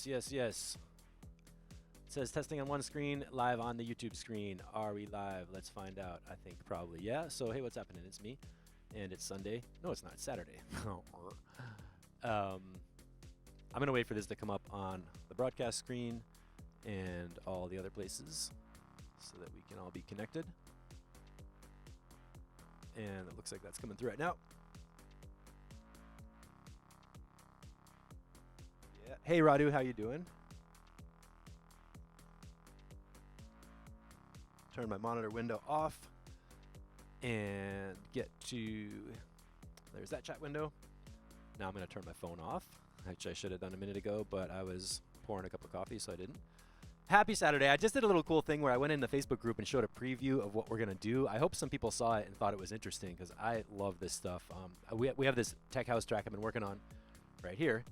yes, yes. It says testing on one screen, live on the YouTube screen. Are we live? Let's find out. I think probably, yeah. So, hey, what's happening? It's me, and it's Sunday. No, it's not. It's Saturday. I'm going to wait for this to come up on the broadcast screen and all the other places so that we can all be connected. And it looks like that's coming through right now. Yeah. Hey, Radu, how you doing? Turn my monitor window off and get to, there's that chat window. Now I'm going to turn my phone off, which I should have done a minute ago, but I was pouring a cup of coffee, so I didn't. Happy Saturday. I just did a little cool thing where I went in the Facebook group and showed a preview of what we're going to do. I hope some people saw it and thought it was interesting because I love this stuff. We have this tech house track I've been working on right here,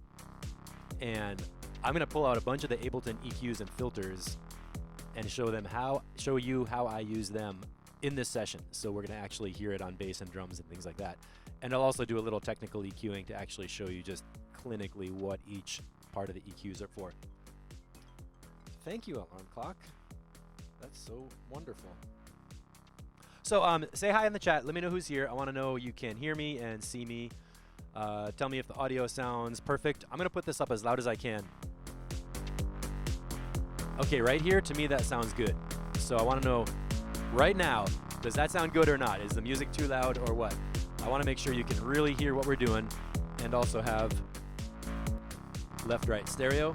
and I'm going to pull out a bunch of the Ableton EQs and filters and show you how I use them in this session. So we're going to actually hear it on bass and drums and things like that. And I'll also do a little technical EQing to actually show you just clinically what each part of the EQs are for. Thank you, alarm clock. That's so wonderful. So say hi in the chat. Let me know who's here. I want to know you can hear me and see me. Tell me if the audio sounds perfect. I'm going to put this up as loud as I can. Okay, right here, to me, that sounds good. So I want to know right now, does that sound good or not? Is the music too loud or what? I want to make sure you can really hear what we're doing and also have left-right stereo.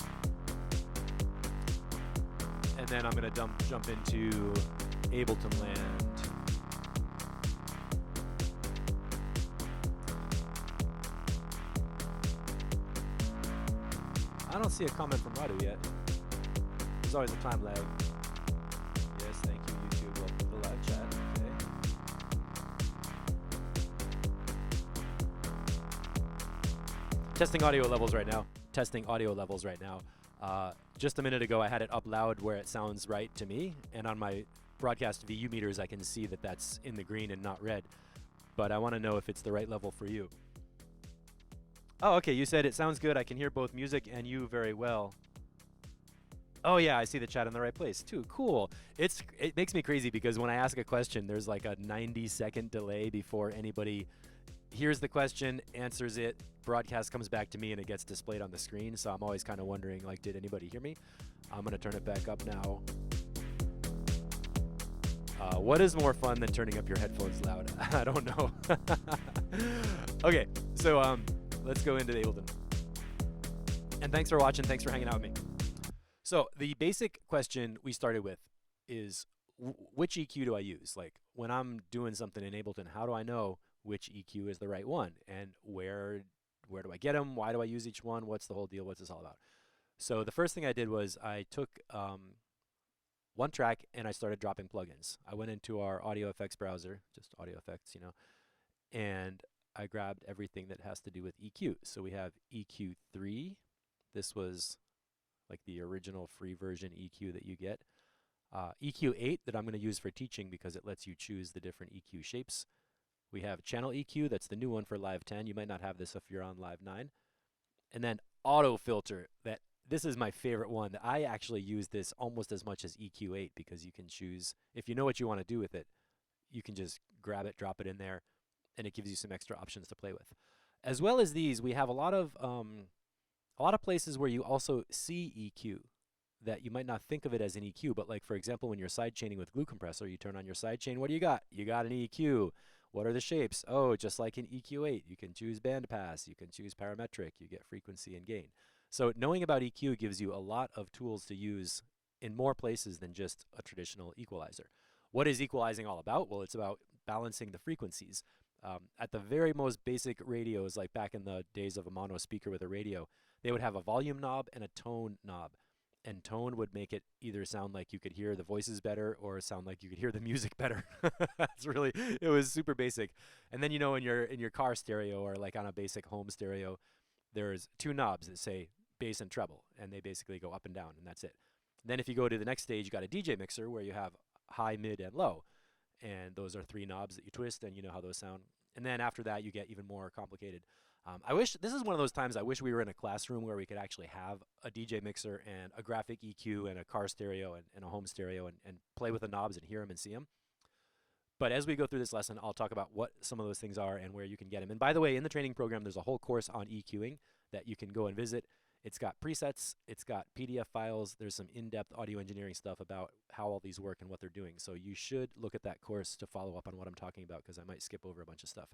And then I'm going to jump into Ableton land. I don't see a comment from Radu yet. There's always a time lag. Yes, thank you, YouTube. Welcome to the live chat. Okay. Testing audio levels right now. Just a minute ago, I had it up loud where it sounds right to me, and on my broadcast VU meters, I can see that that's in the green and not red. But I want to know if it's the right level for you. Oh, okay. You said it sounds good. I can hear both music and you very well. Oh yeah, I see the chat in the right place too. Cool. It makes me crazy because when I ask a question, there's like a 90-second delay before anybody hears the question, answers it, broadcast comes back to me, and it gets displayed on the screen. So I'm always kind of wondering, like, did anybody hear me? I'm gonna turn it back up now. What is more fun than turning up your headphones loud? I don't know. Okay, so let's go into the Ableton. And thanks for watching. Thanks for hanging out with me. So the basic question we started with is which EQ do I use? Like when I'm doing something in Ableton, how do I know which EQ is the right one? And where do I get them? Why do I use each one? What's the whole deal? What's this all about? So the first thing I did was I took one track and I started dropping plugins. I went into our audio effects browser, just audio effects, you know, and I grabbed everything that has to do with EQ. So we have EQ3. This was like the original free version EQ that you get. EQ8 that I'm going to use for teaching because it lets you choose the different EQ shapes. We have channel EQ, that's the new one for Live 10. You might not have this if you're on Live 9. And then auto filter, this is my favorite one. I actually use this almost as much as EQ8 because you can choose, if you know what you want to do with it, you can just grab it, drop it in there, and it gives you some extra options to play with. As well as these, we have a lot of places where you also see EQ that you might not think of it as an EQ, but like for example, when you're side chaining with glue compressor, you turn on your side chain, what do you got? You got an EQ. What are the shapes? Oh, just like in EQ8, you can choose bandpass, you can choose parametric, you get frequency and gain. So knowing about EQ gives you a lot of tools to use in more places than just a traditional equalizer. What is equalizing all about? Well, it's about balancing the frequencies. At the very most basic radios, like back in the days of a mono speaker with a radio, they would have a volume knob and a tone knob. And tone would make it either sound like you could hear the voices better or sound like you could hear the music better. It was super basic. And then, you know, in your car stereo or like on a basic home stereo, there's two knobs that say bass and treble, and they basically go up and down, and that's it. Then if you go to the next stage, you got a DJ mixer where you have high, mid, and low. And those are three knobs that you twist, and you know how those sound. And then after that, you get even more complicated. I wish this is one of those times I wish we were in a classroom where we could actually have a DJ mixer and a graphic EQ and a car stereo and a home stereo and play with the knobs and hear them and see them. But as we go through this lesson, I'll talk about what some of those things are and where you can get them. And by the way, in the training program, there's a whole course on EQing that you can go and visit. It's got presets, it's got PDF files, there's some in-depth audio engineering stuff about how all these work and what they're doing. So you should look at that course to follow up on what I'm talking about, because I might skip over a bunch of stuff.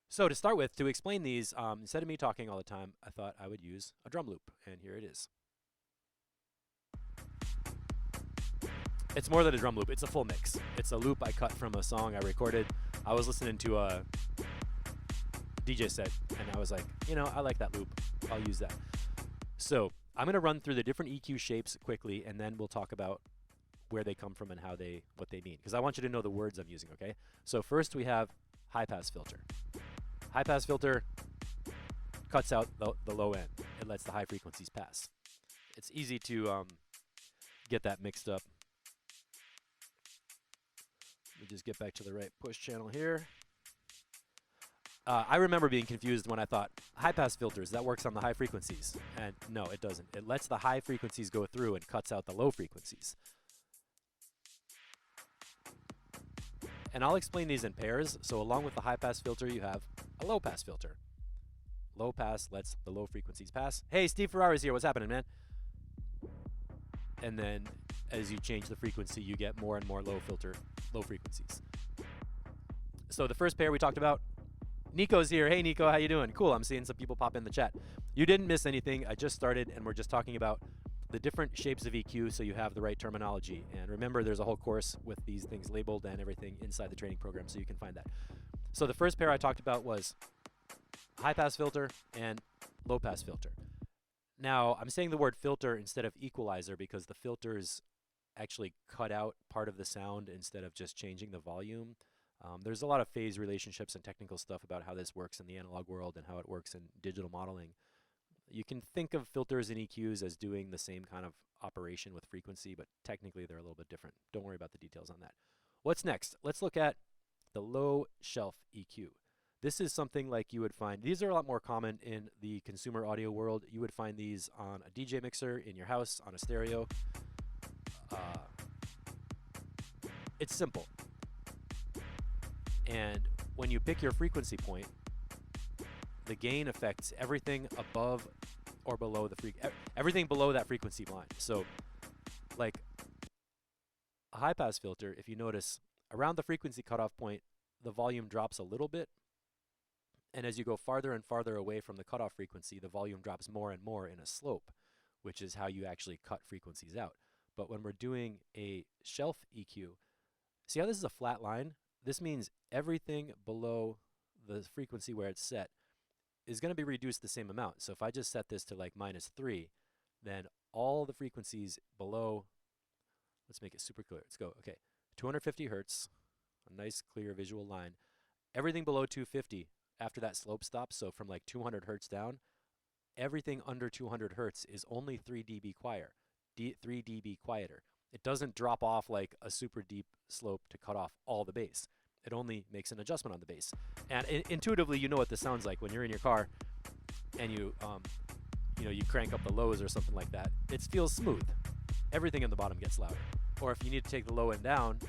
So to start with, to explain these, instead of me talking all the time, I thought I would use a drum loop, and here it is. It's more than a drum loop, it's a full mix. It's a loop I cut from a song I recorded. I was listening to a DJ set, and I was like, you know, I like that loop. I'll use that. So I'm going to run through the different EQ shapes quickly, and then we'll talk about where they come from and what they mean, because I want you to know the words I'm using, okay? So first we have high-pass filter. High-pass filter cuts out the low end. It lets the high frequencies pass. It's easy to get that mixed up. Let me just get back to the right push channel here. I remember being confused when I thought, high-pass filters, that works on the high frequencies. And no, it doesn't. It lets the high frequencies go through and cuts out the low frequencies. And I'll explain these in pairs. So along with the high-pass filter, you have a low-pass filter. Low pass lets the low frequencies pass. Hey, Steve Ferrari's here. What's happening, man? And then as you change the frequency, you get more and more low frequencies. So the first pair we talked about, Nico's here. Hey, Nico, how you doing? Cool. I'm seeing some people pop in the chat. You didn't miss anything. I just started, and we're just talking about the different shapes of EQ so you have the right terminology. And remember, there's a whole course with these things labeled and everything inside the training program, so you can find that. So the first pair I talked about was high-pass filter and low-pass filter. Now, I'm saying the word filter instead of equalizer because the filters actually cut out part of the sound instead of just changing the volume. There's a lot of phase relationships and technical stuff about how this works in the analog world and how it works in digital modeling. You can think of filters and EQs as doing the same kind of operation with frequency, but technically they're a little bit different. Don't worry about the details on that. What's next? Let's look at the low shelf EQ. This is something like you would find, these are a lot more common in the consumer audio world. You would find these on a DJ mixer, in your house, on a stereo. It's simple. And when you pick your frequency point, the gain affects everything above or below everything below that frequency line. So like a high pass filter, if you notice around the frequency cutoff point, the volume drops a little bit. And as you go farther and farther away from the cutoff frequency, the volume drops more and more in a slope, which is how you actually cut frequencies out. But when we're doing a shelf EQ, see how this is a flat line? This means everything below the frequency where it's set is going to be reduced the same amount. So if I just set this to like -3, then all the frequencies below, let's make it super clear. Let's go, okay, 250 hertz, a nice clear visual line. Everything below 250, after that slope stops, so from like 200 hertz down, everything under 200 hertz is only 3 dB quieter. 3 dB quieter. It doesn't drop off like a super deep slope to cut off all the bass. It only makes an adjustment on the bass. And intuitively, you know what this sounds like when you're in your car and you crank up the lows or something like that. It feels smooth. Everything in the bottom gets louder. Or if you need to take the low end down,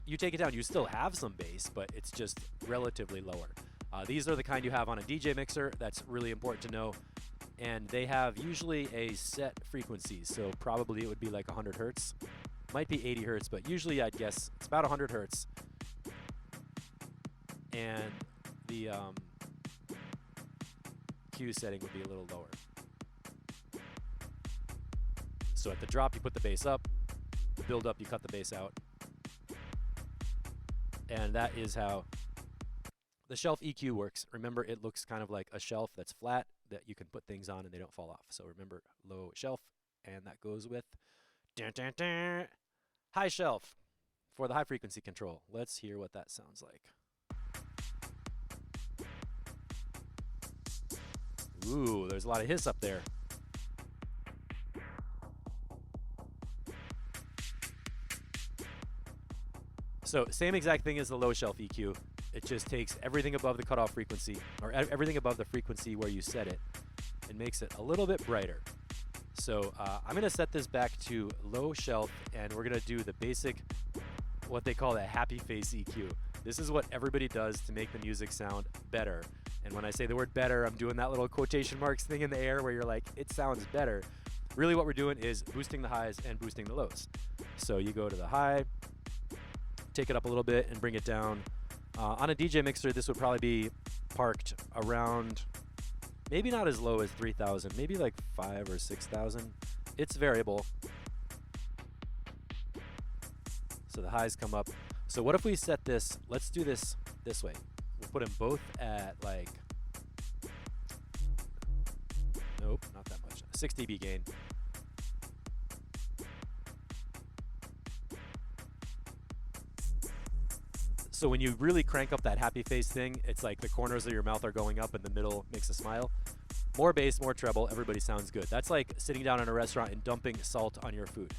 you take it down. You still have some bass, but it's just relatively lower. These are the kind you have on a DJ mixer. That's really important to know. And they have usually a set frequency, so probably it would be like 100 hertz. Might be 80 hertz, but usually I'd guess it's about 100 hertz. And the Q setting would be a little lower. So at the drop, you put the bass up. The build up, you cut the bass out. And that is how the shelf EQ works. Remember, it looks kind of like a shelf that's flat that you can put things on and they don't fall off. So remember, low shelf, and that goes with high shelf for the high frequency control. Let's hear what that sounds like. Ooh, there's a lot of hiss up there. So same exact thing as the low shelf EQ. It just takes everything above the cutoff frequency, or everything above the frequency where you set it, and makes it a little bit brighter. So I'm going to set this back to low shelf, and we're going to do the basic, what they call a happy face EQ. This is what everybody does to make the music sound better. And when I say the word better, I'm doing that little quotation marks thing in the air where you're like, it sounds better. Really what we're doing is boosting the highs and boosting the lows. So you go to the high, take it up a little bit and bring it down. On a DJ mixer, this would probably be parked around, maybe not as low as 3,000, maybe like 5 or 6,000. It's variable. So the highs come up. So what if we set this, let's do this this way. We'll put them both at like, nope, not that much, 6 dB gain. So when you really crank up that happy face thing, it's like the corners of your mouth are going up and the middle makes a smile. More bass, more treble, everybody sounds good. That's like sitting down in a restaurant and dumping salt on your food.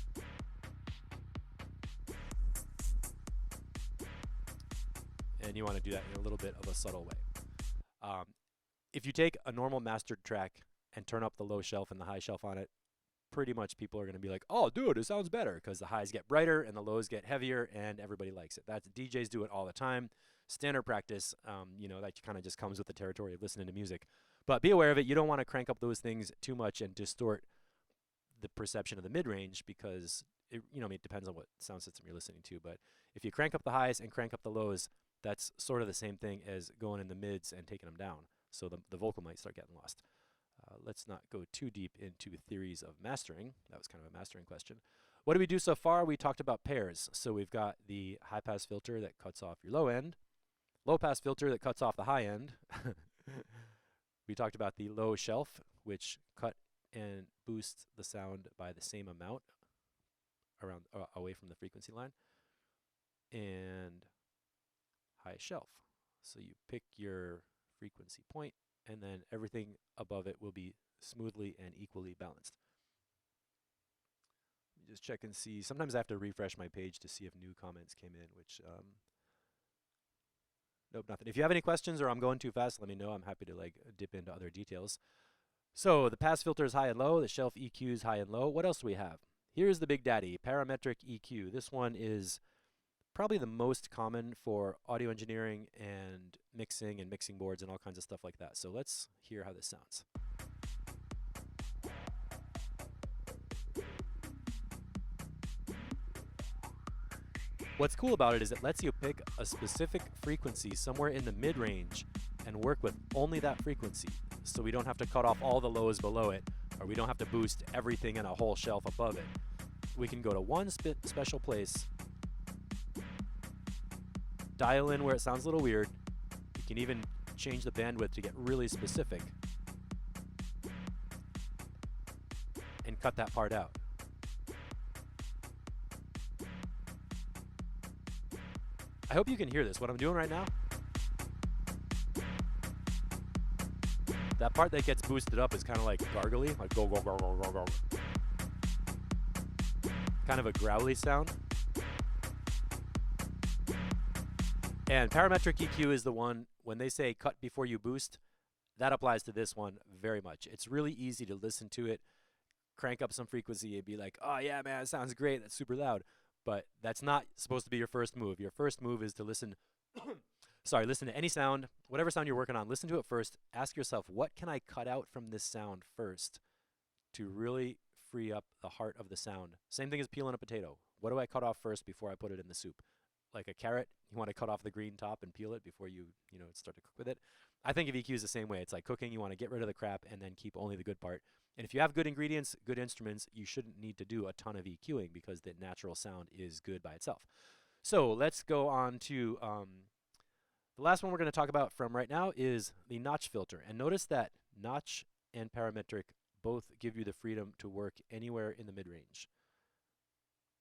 And you want to do that in a little bit of a subtle way. If you take a normal mastered track and turn up the low shelf and the high shelf on it, pretty much people are going to be like, oh, dude, it sounds better, because the highs get brighter and the lows get heavier and everybody likes it. That's DJs do it all the time. Standard practice, you know, that kind of just comes with the territory of listening to music. But be aware of it. You don't want to crank up those things too much and distort the perception of the mid-range, because it, you know, it depends on what sound system you're listening to. But if you crank up the highs and crank up the lows, that's sort of the same thing as going in the mids and taking them down. So the vocal might start getting lost. Let's not go too deep into theories of mastering. That was kind of a mastering question. What did we do so far? We talked about pairs. So we've got the high-pass filter that cuts off your low end, low-pass filter that cuts off the high end. We talked about the low shelf, which cut and boosts the sound by the same amount around away from the frequency line. And high shelf. So you pick your frequency point, and then everything above it will be smoothly and equally balanced. Let me just check and see. Sometimes I have to refresh my page to see if new comments came in, which, nope, nothing. If you have any questions or I'm going too fast, let me know. I'm happy to like dip into other details. So the pass filter is high and low, the shelf EQ is high and low. What else do we have? Here's the big daddy, parametric EQ. This one is probably the most common for audio engineering and mixing boards and all kinds of stuff like that. So let's hear how this sounds. What's cool about it is it lets you pick a specific frequency somewhere in the mid-range and work with only that frequency. So we don't have to cut off all the lows below it, or we don't have to boost everything in a whole shelf above it. We can go to one special place, dial in where it sounds a little weird. You can even change the bandwidth to get really specific and cut that part out. I hope you can hear this. What I'm doing right now, that part that gets boosted up is kind of like gargly, like go, go, go, go, go, go. Kind of a growly sound. And parametric EQ is the one, when they say cut before you boost, that applies to this one very much. It's really easy to listen to it, crank up some frequency, and be like, oh yeah, man, it sounds great, that's super loud. But that's not supposed to be your first move. Your first move is to listen, listen to any sound, whatever sound you're working on, listen to it first. Ask yourself, what can I cut out from this sound first to really free up the heart of the sound? Same thing as peeling a potato. What do I cut off first before I put it in the soup? Like a carrot, you want to cut off the green top and peel it before you start to cook with it. I think of EQ is the same way. It's like cooking. You want to get rid of the crap and then keep only the good part. And if you have good ingredients, good instruments, you shouldn't need to do a ton of EQing because the natural sound is good by itself. So let's go on to the last one we're going to talk about from right now is the notch filter. And notice that notch and parametric both give you the freedom to work anywhere in the mid-range.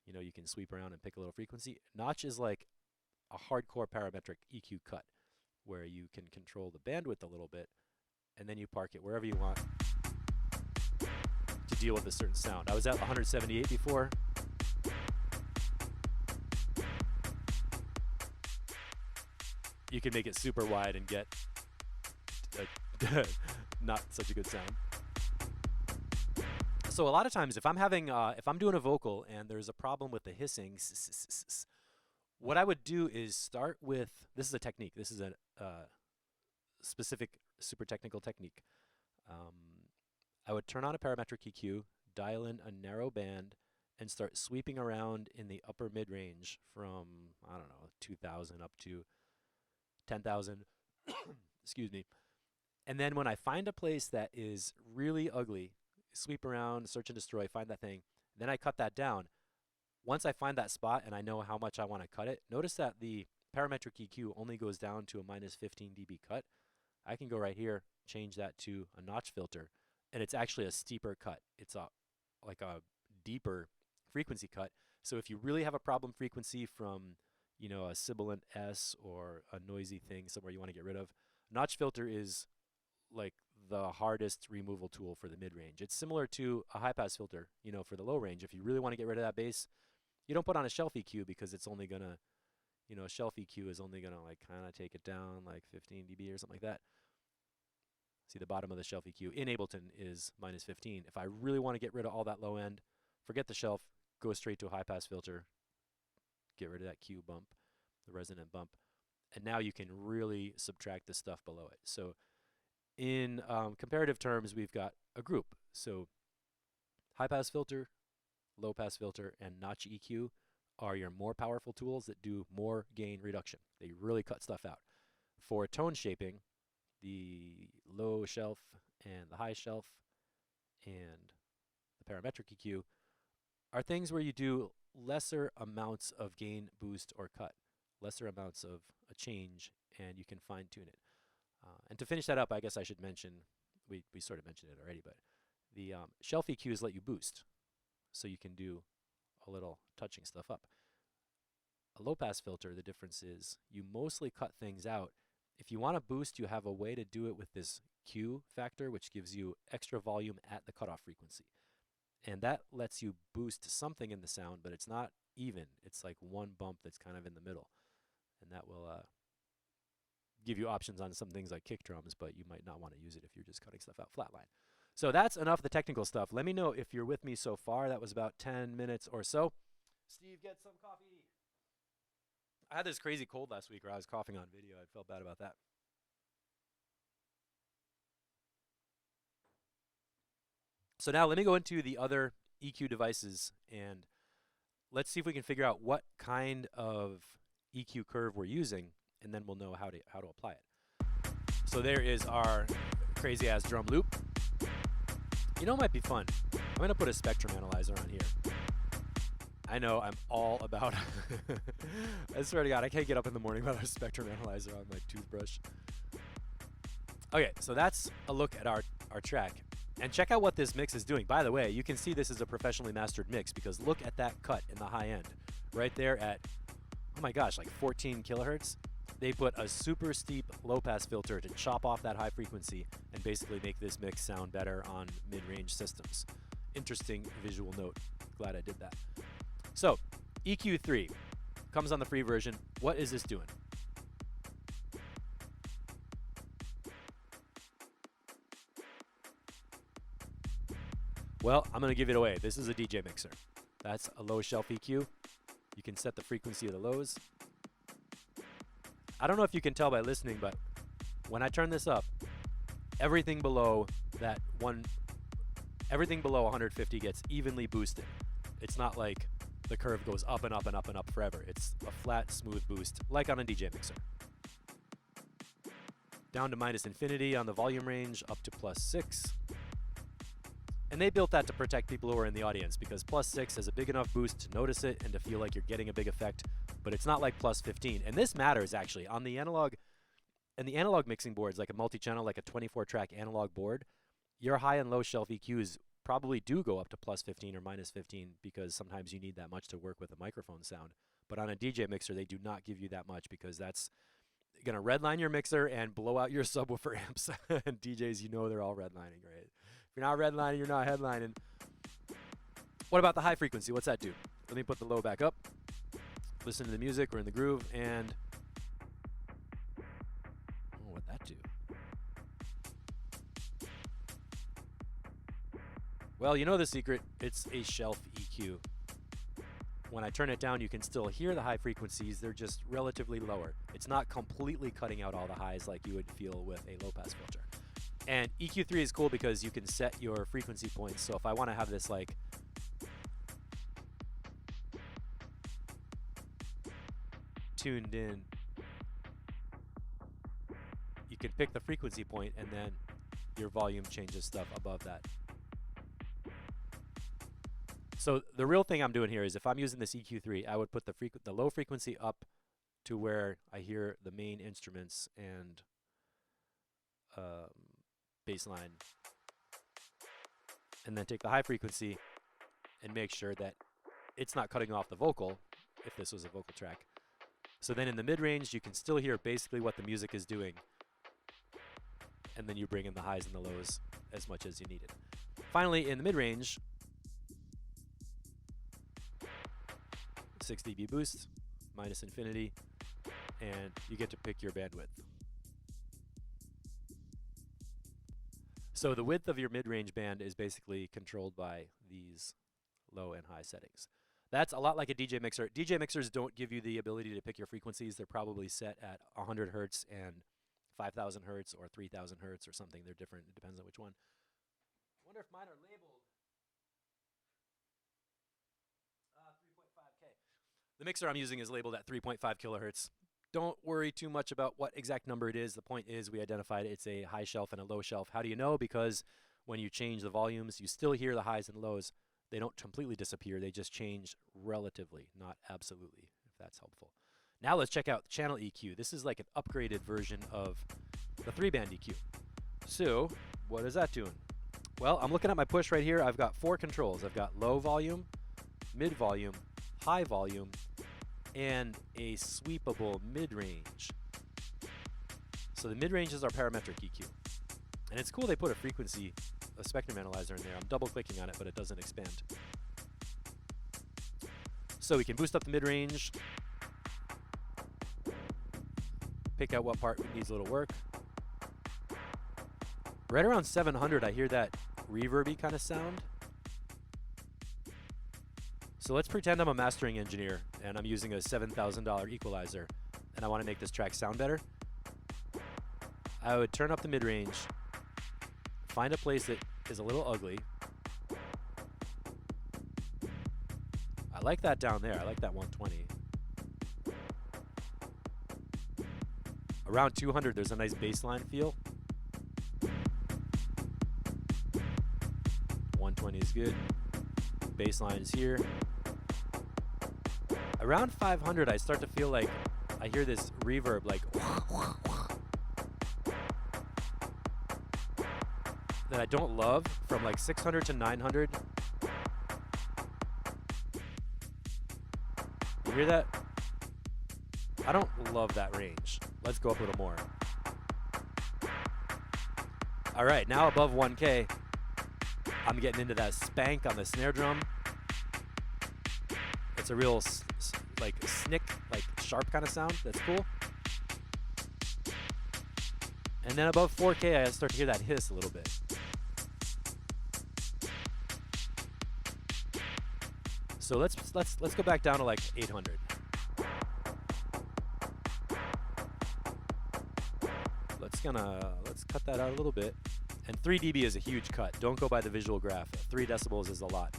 You know, you can sweep around and pick a little frequency. Notch is like a hardcore parametric EQ cut where you can control the bandwidth a little bit and then you park it wherever you want to deal with a certain sound. I was at 178 before. you can make it super wide and get not such a good sound. So a lot of times, if I'm doing a vocal and there's a problem with the hissing, what I would do is start with, this is a technique. This is a specific, super technical technique. I would turn on a parametric EQ, dial in a narrow band, and start sweeping around in the upper mid-range from, I don't know, 2,000 up to 10,000. Excuse me. And then when I find a place that is really ugly, sweep around, search and destroy, find that thing, then I cut that down. Once I find that spot and I know how much I want to cut it, notice that the parametric EQ only goes down to a minus 15 dB cut. I can go right here, change that to a notch filter, and it's actually a steeper cut. It's like a deeper frequency cut. So if you really have a problem frequency from, you know, a sibilant S or a noisy thing somewhere you want to get rid of, notch filter is like the hardest removal tool for the mid-range. It's similar to a high-pass filter, you know, for the low range. If you really want to get rid of that bass, you don't put on a shelf EQ because it's only gonna, you know, a shelf EQ is only gonna like kind of take it down like 15 dB or something like that. See, the bottom of the shelf EQ in Ableton is minus 15. If I really want to get rid of all that low end, forget the shelf, go straight to a high-pass filter, get rid of that Q bump, the resonant bump, and now you can really subtract the stuff below it. So in comparative terms, we've got a group. So high-pass filter, low-pass filter, and notch EQ are your more powerful tools that do more gain reduction. They really cut stuff out. For tone shaping, the low shelf and the high shelf and the parametric EQ are things where you do lesser amounts of gain, boost, or cut, lesser amounts of a change, and you can fine-tune it. And to finish that up, I guess I should mention, we sort of mentioned it already, but the shelf EQs let you boost. So you can do a little touching stuff up. A low-pass filter, the difference is you mostly cut things out. If you want to boost, you have a way to do it with this Q factor, which gives you extra volume at the cutoff frequency. And that lets you boost something in the sound, but it's not even. It's like one bump that's kind of in the middle. And that will give you options on some things like kick drums, but you might not want to use it if you're just cutting stuff out flatline. So that's enough of the technical stuff. Let me know if you're with me so far. That was about 10 minutes or so. Steve, get some coffee. I had this crazy cold last week where I was coughing on video. I felt bad about that. So now let me go into the other EQ devices and let's see if we can figure out what kind of EQ curve we're using, and then we'll know how to apply it. So there is our crazy ass drum loop. You know, it might be fun. I'm gonna put a spectrum analyzer on here. I know, I'm all about I swear to God, I can't get up in the morning without a spectrum analyzer on my toothbrush. Okay, so that's a look at our track. And check out what this mix is doing. By the way, you can see this is a professionally mastered mix because look at that cut in the high end. Right there at, oh my gosh, like 14 kilohertz. They put a super steep low-pass filter to chop off that high frequency and basically make this mix sound better on mid-range systems. Interesting visual note. Glad I did that. So, EQ3 comes on the free version. What is this doing? Well, I'm going to give it away. This is a DJ mixer. That's a low shelf EQ. You can set the frequency of the lows. I don't know if you can tell by listening, but when I turn this up, everything below 150 gets evenly boosted. It's not like the curve goes up and up and up and up forever. It's a flat, smooth boost, like on a DJ mixer. Down to minus infinity on the volume range, up to +6. And they built that to protect people who are in the audience because +6 is a big enough boost to notice it and to feel like you're getting a big effect, but it's not like +15. And this matters actually. On the analog mixing boards, like a multi-channel, like a 24-track analog board, your high and low shelf EQs probably do go up to +15 or -15 because sometimes you need that much to work with a microphone sound. But on a DJ mixer, they do not give you that much because that's going to redline your mixer and blow out your subwoofer amps. And DJs, you know they're all redlining, right? If you're not redlining, you're not headlining. What about the high frequency? What's that do? Let me put the low back up. Listen to the music. We're in the groove. And Well, you know the secret. It's a shelf EQ. When I turn it down, you can still hear the high frequencies. They're just relatively lower. It's not completely cutting out all the highs like you would feel with a low-pass filter. And EQ3 is cool because you can set your frequency points. So if I want to have this like tuned in, you can pick the frequency point and then your volume changes stuff above that. So the real thing I'm doing here is if I'm using this EQ3, I would put the low frequency up to where I hear the main instruments and bass line, and then take the high frequency and make sure that it's not cutting off the vocal if this was a vocal track. So then in the mid-range, you can still hear basically what the music is doing, and then you bring in the highs and the lows as much as you need it. Finally, in the mid-range, 6 dB boost, minus infinity, and you get to pick your bandwidth. So the width of your mid-range band is basically controlled by these low and high settings. That's a lot like a DJ mixer. DJ mixers don't give you the ability to pick your frequencies. They're probably set at 100 hertz and 5,000 hertz or 3,000 hertz or something. They're different. It depends on which one. I wonder if mine are labeled 3.5K. The mixer I'm using is labeled at 3.5 kilohertz. Don't worry too much about what exact number it is. The point is we identified it's a high shelf and a low shelf. How do you know? Because when you change the volumes, you still hear the highs and lows. They don't completely disappear. They just change relatively, not absolutely, if that's helpful. Now let's check out the channel EQ. This is like an upgraded version of the 3-band EQ. So what is that doing? Well, I'm looking at my push right here. I've got 4 controls. I've got low volume, mid volume, high volume, and a sweepable mid-range. So the mid-range is our parametric EQ. And it's cool they put a spectrum analyzer in there. I'm double-clicking on it, but it doesn't expand. So we can boost up the mid-range, pick out what part needs a little work. Right around 700, I hear that reverby kind of sound. So let's pretend I'm a mastering engineer and I'm using a $7,000 equalizer and I want to make this track sound better. I would turn up the mid-range, find a place that is a little ugly. I like that down there. I like that 120. Around 200, there's a nice bass line feel. 120 is good. Bass line is here. Around 500, I start to feel like I hear this reverb, like that I don't love. From like 600 to 900. You hear that? I don't love that range. Let's go up a little more. All right, now above 1K, I'm getting into that spank on the snare drum. It's a real like snick, like sharp kind of sound. That's cool. And then above 4K, I start to hear that hiss a little bit. So let's go back down to like 800. Let's cut that out a little bit. And 3 dB is a huge cut. Don't go by the visual graph. 3 decibels is a lot.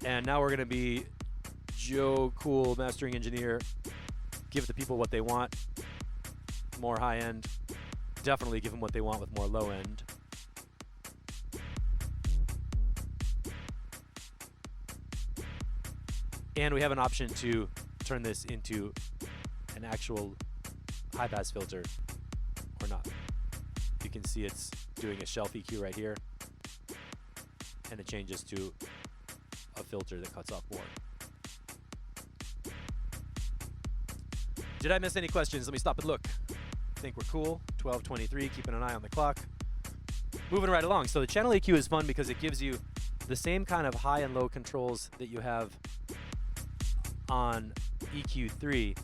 And now we're gonna be Joe Cool, mastering engineer. Give the people what they want. More high end. Definitely give them what they want with more low end. And we have an option to turn this into an actual high pass filter or not. You can see it's doing a shelf EQ right here, and it changes to a filter that cuts off more. Did I miss any questions? Let me stop and look. I think we're cool. 12:23, keeping an eye on the clock. Moving right along. So the channel EQ is fun because it gives you the same kind of high and low controls that you have on EQ3,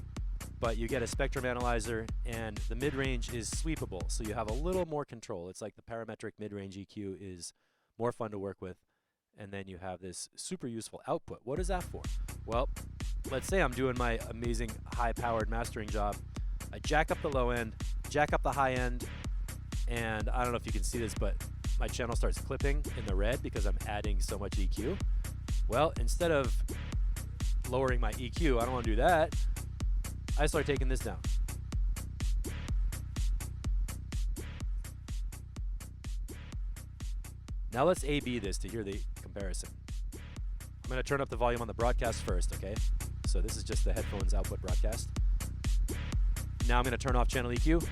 but you get a spectrum analyzer, and the mid-range is sweepable, so you have a little more control. It's like the parametric mid-range EQ is more fun to work with, And then you have this super useful output. What is that for? Well, let's say I'm doing my amazing high-powered mastering job. I jack up the low end, jack up the high end, and I don't know if you can see this, but my channel starts clipping in the red because I'm adding so much EQ. Well, instead of lowering my EQ, I don't want to do that. I start taking this down. Now let's A/B this to hear the comparison. I'm going to turn up the volume on the broadcast first, okay? So this is just the headphones output broadcast. Now I'm going to turn off channel EQ.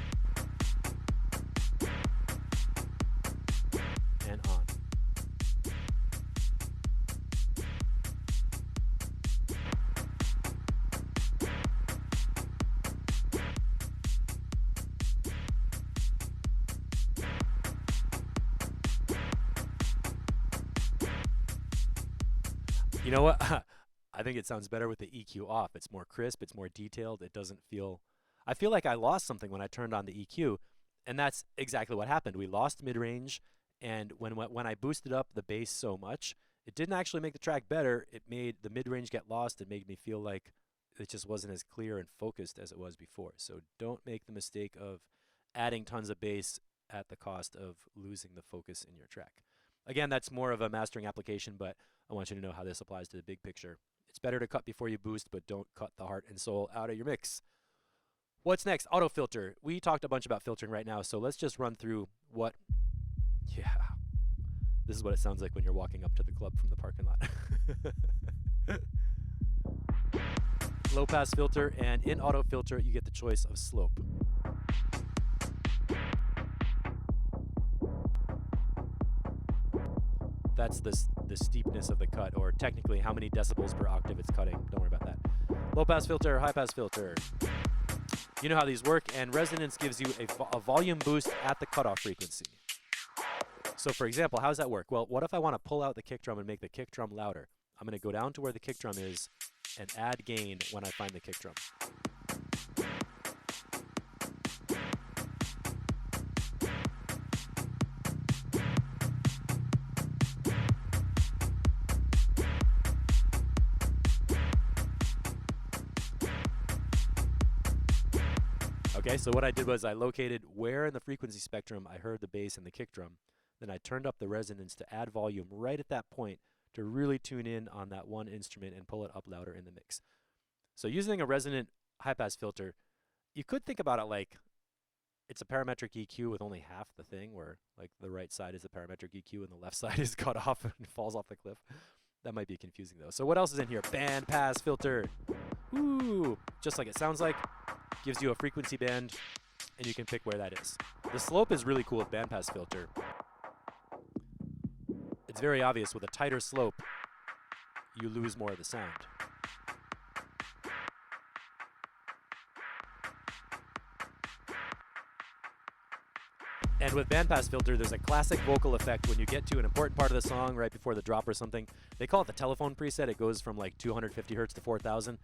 And on. You know what? I think it sounds better with the EQ off. It's more crisp, it's more detailed. It doesn't feel... I feel like I lost something when I turned on the EQ, and that's exactly what happened. We lost mid-range, and when I boosted up the bass so much, it didn't actually make the track better. It made the mid-range get lost. It made me feel like it just wasn't as clear and focused as it was before. So don't make the mistake of adding tons of bass at the cost of losing the focus in your track. Again, that's more of a mastering application, but I want you to know how this applies to the big picture. It's better to cut before you boost, but don't cut the heart and soul out of your mix. What's next? Auto filter. We talked a bunch about filtering right now, so let's just run through what... Yeah. This is what it sounds like when you're walking up to the club from the parking lot. Low pass filter, and in auto filter, you get the choice of slope. That's the steepness of the cut, or technically how many decibels per octave it's cutting. Don't worry about that. Low pass filter, high pass filter. You know how these work, and resonance gives you a volume boost at the cutoff frequency. So for example, how does that work? Well, what if I want to pull out the kick drum and make the kick drum louder? I'm going to go down to where the kick drum is and add gain when I find the kick drum. Okay, so what I did was I located where in the frequency spectrum I heard the bass and the kick drum. Then I turned up the resonance to add volume right at that point to really tune in on that one instrument and pull it up louder in the mix. So using a resonant high-pass filter, you could think about it like it's a parametric EQ with only half the thing, where like the right side is a parametric EQ and the left side is cut off and falls off the cliff. That might be confusing though. So what else is in here? Band pass filter. Ooh, just like it sounds like. Gives you a frequency band, and you can pick where that is. The slope is really cool with bandpass filter. It's very obvious with a tighter slope, you lose more of the sound. And with bandpass filter, there's a classic vocal effect when you get to an important part of the song right before the drop or something. They call it the telephone preset. It goes from like 250 hertz to 4,000.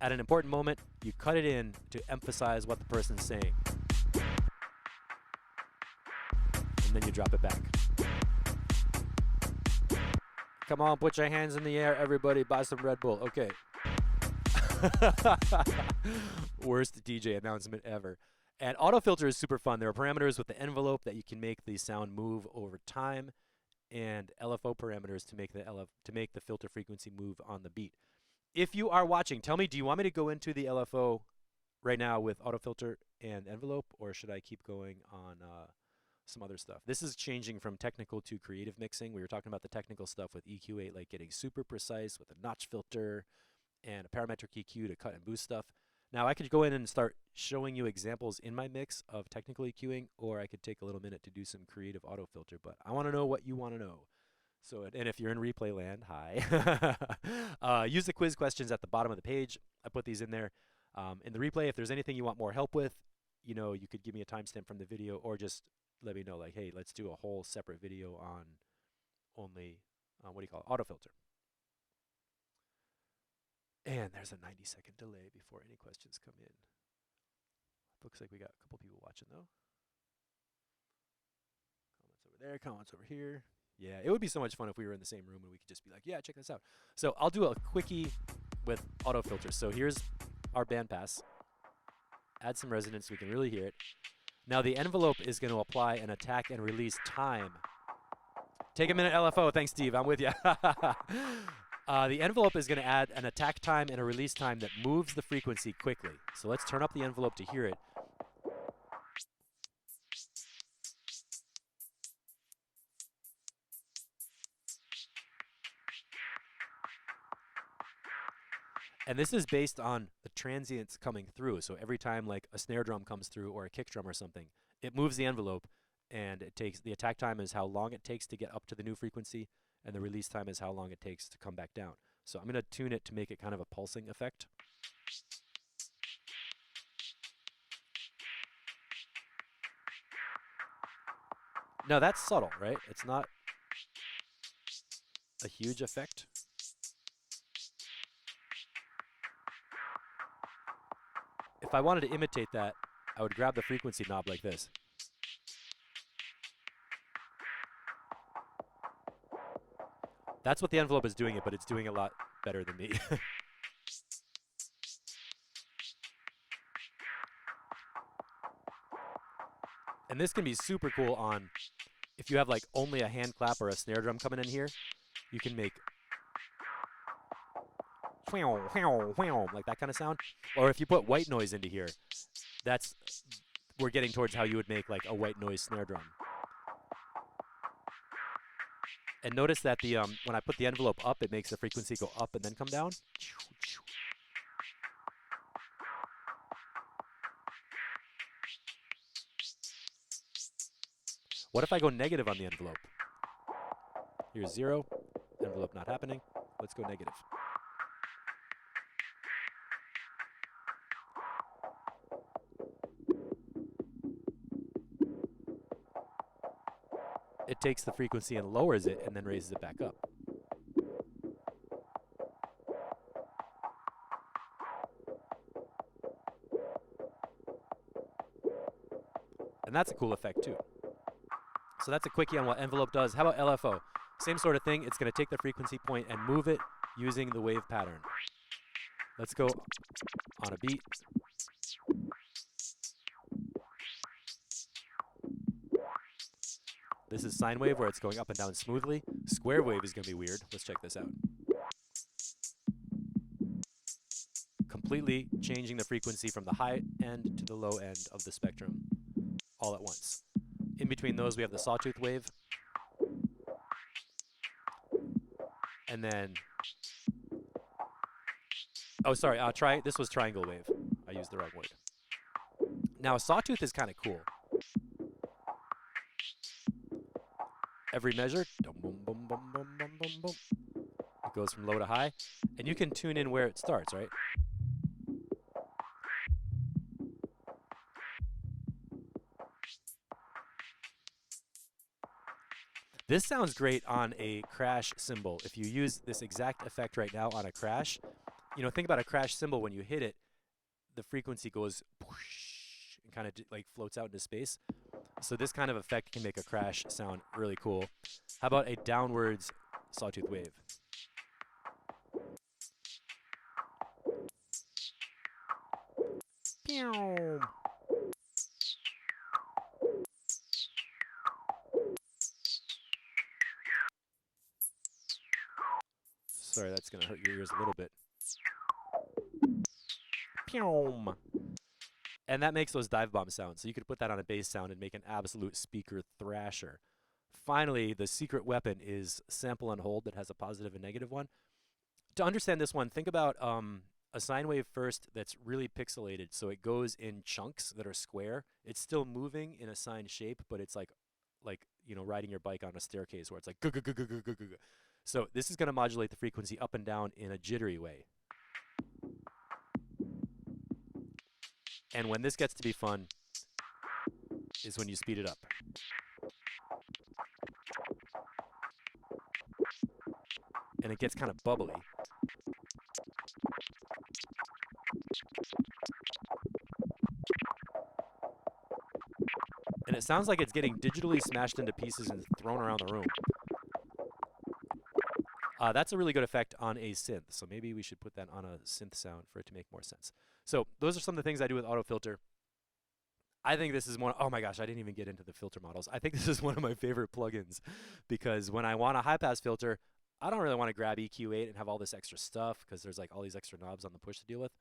At an important moment, you cut it in to emphasize what the person's saying. And then you drop it back. Come on, put your hands in the air, everybody, buy some Red Bull. Okay. Worst DJ announcement ever. And autofilter is super fun. There are parameters with the envelope that you can make the sound move over time, and LFO parameters to make the filter frequency move on the beat. If you are watching, tell me, do you want me to go into the LFO right now with autofilter and envelope, or should I keep going on some other stuff? This is changing from technical to creative mixing. We were talking about the technical stuff with EQ8, like getting super precise with a notch filter and a parametric EQ to cut and boost stuff. Now I could go in and start showing you examples in my mix of technical EQing, or I could take a little minute to do some creative autofilter, but I want to know what you want to know. So, and if you're in replay land, hi. Use the quiz questions at the bottom of the page. I put these in there. In the replay, if there's anything you want more help with, you know, you could give me a timestamp from the video, or just let me know, like, hey, let's do a whole separate video on only, what do you call it, autofilter. And there's a 90-second delay before any questions come in. Looks like we got a couple people watching, though. Comments over there, comments over here. Yeah, it would be so much fun if we were in the same room and we could just be like, yeah, check this out. So I'll do a quickie with auto filters. So here's our bandpass. Add some resonance so we can really hear it. Now the envelope is going to apply an attack and release time. Take a minute, LFO. Thanks, Steve. I'm with you. The envelope is going to add an attack time and a release time that moves the frequency quickly. So let's turn up the envelope to hear it. And this is based on the transients coming through. So every time like a snare drum comes through or a kick drum or something, it moves the envelope, and it takes the attack time is how long it takes to get up to the new frequency, and the release time is how long it takes to come back down. So I'm going to tune it to make it kind of a pulsing effect. Now that's subtle, right? It's not a huge effect. If I wanted to imitate that, I would grab the frequency knob like this. That's what the envelope is doing it, but it's doing a lot better than me. And this can be super cool on, if you have like only a hand clap or a snare drum coming in here, you can make like that kind of sound. Or if you put white noise into here, we're getting towards how you would make like a white noise snare drum. And notice that the when I put the envelope up, it makes the frequency go up and then come down. What if I go negative on the envelope? Here's 0, envelope not happening. Let's go negative. It takes the frequency and lowers it and then raises it back up. And that's a cool effect too. So that's a quickie on what envelope does. How about LFO? Same sort of thing. It's going to take the frequency point and move it using the wave pattern. Let's go on a beat. This is sine wave where it's going up and down smoothly. Square wave is going to be weird. Let's check this out. Completely changing the frequency from the high end to the low end of the spectrum all at once. In between those, we have the sawtooth wave. And then, oh, sorry, this was triangle wave. I used the wrong word. Now, a sawtooth is kind of cool. Every measure, boom, boom, boom, boom, boom, boom, boom. It goes from low to high, and you can tune in where it starts, right? This sounds great on a crash cymbal. If you use this exact effect right now on a crash, you know, think about a crash cymbal. When you hit it, the frequency goes whoosh and kind of like floats out into space. So this kind of effect can make a crash sound really cool. How about a downwards sawtooth wave? Pew. Sorry, that's going to hurt your ears a little bit. Pew. And that makes those dive bomb sounds. So you could put that on a bass sound and make an absolute speaker thrasher. Finally, the secret weapon is sample and hold that has a positive and negative one. To understand this one, think about a sine wave first that's really pixelated. So it goes in chunks that are square. It's still moving in a sine shape, but it's like you know, riding your bike on a staircase where it's like So this is going to modulate the frequency up and down in a jittery way. And when this gets to be fun is when you speed it up. And it gets kind of bubbly. And it sounds like it's getting digitally smashed into pieces and thrown around the room. That's a really good effect on a synth. So maybe we should put that on a synth sound for it to make more sense. So those are some of the things I do with auto filter. I think this is one. Oh my gosh, I didn't even get into the filter models. I think this is one of my favorite plugins because when I want a high pass filter, I don't really want to grab EQ8 and have all this extra stuff because there's like all these extra knobs on the push to deal with.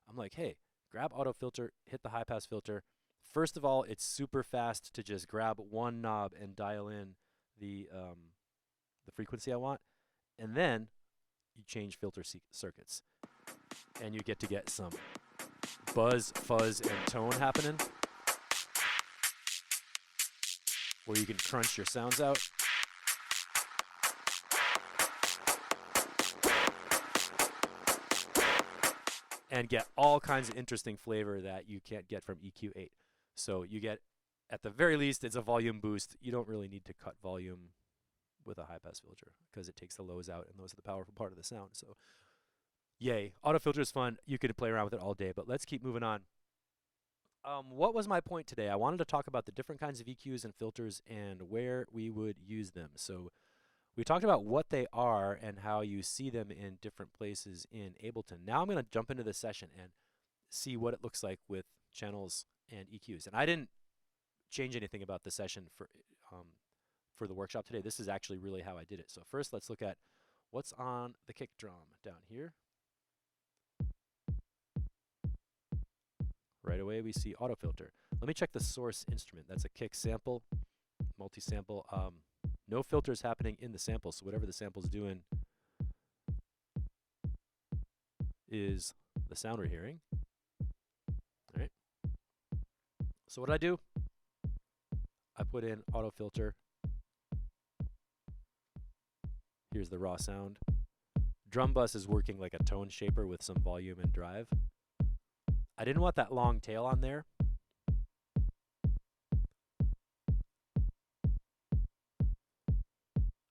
I'm like, hey, grab auto filter, hit the high pass filter. First of all, it's super fast to just grab one knob and dial in the frequency I want, and then you change filter circuits, and you get some buzz, fuzz, and tone happening, where you can crunch your sounds out. And get all kinds of interesting flavor that you can't get from EQ8. So you get, at the very least, it's a volume boost. You don't really need to cut volume with a high-pass filter because it takes the lows out, and those are the powerful part of the sound. So yay. Auto filter is fun. You could play around with it all day, but let's keep moving on. What was my point today? I wanted to talk about the different kinds of EQs and filters and where we would use them. So we talked about what they are and how you see them in different places in Ableton. Now I'm going to jump into the session and see what it looks like with channels and EQs. And I didn't change anything about the session for the workshop today. This is actually really how I did it. So first, let's look at what's on the kick drum down here. Right away, we see auto filter. Let me check the source instrument. That's a kick sample, multi-sample. No filters happening in the sample, so whatever the sample's doing is the sound we're hearing. All right. So what did I do? I put in auto filter. Here's the raw sound. Drum bus is working like a tone shaper with some volume and drive. I didn't want that long tail on there.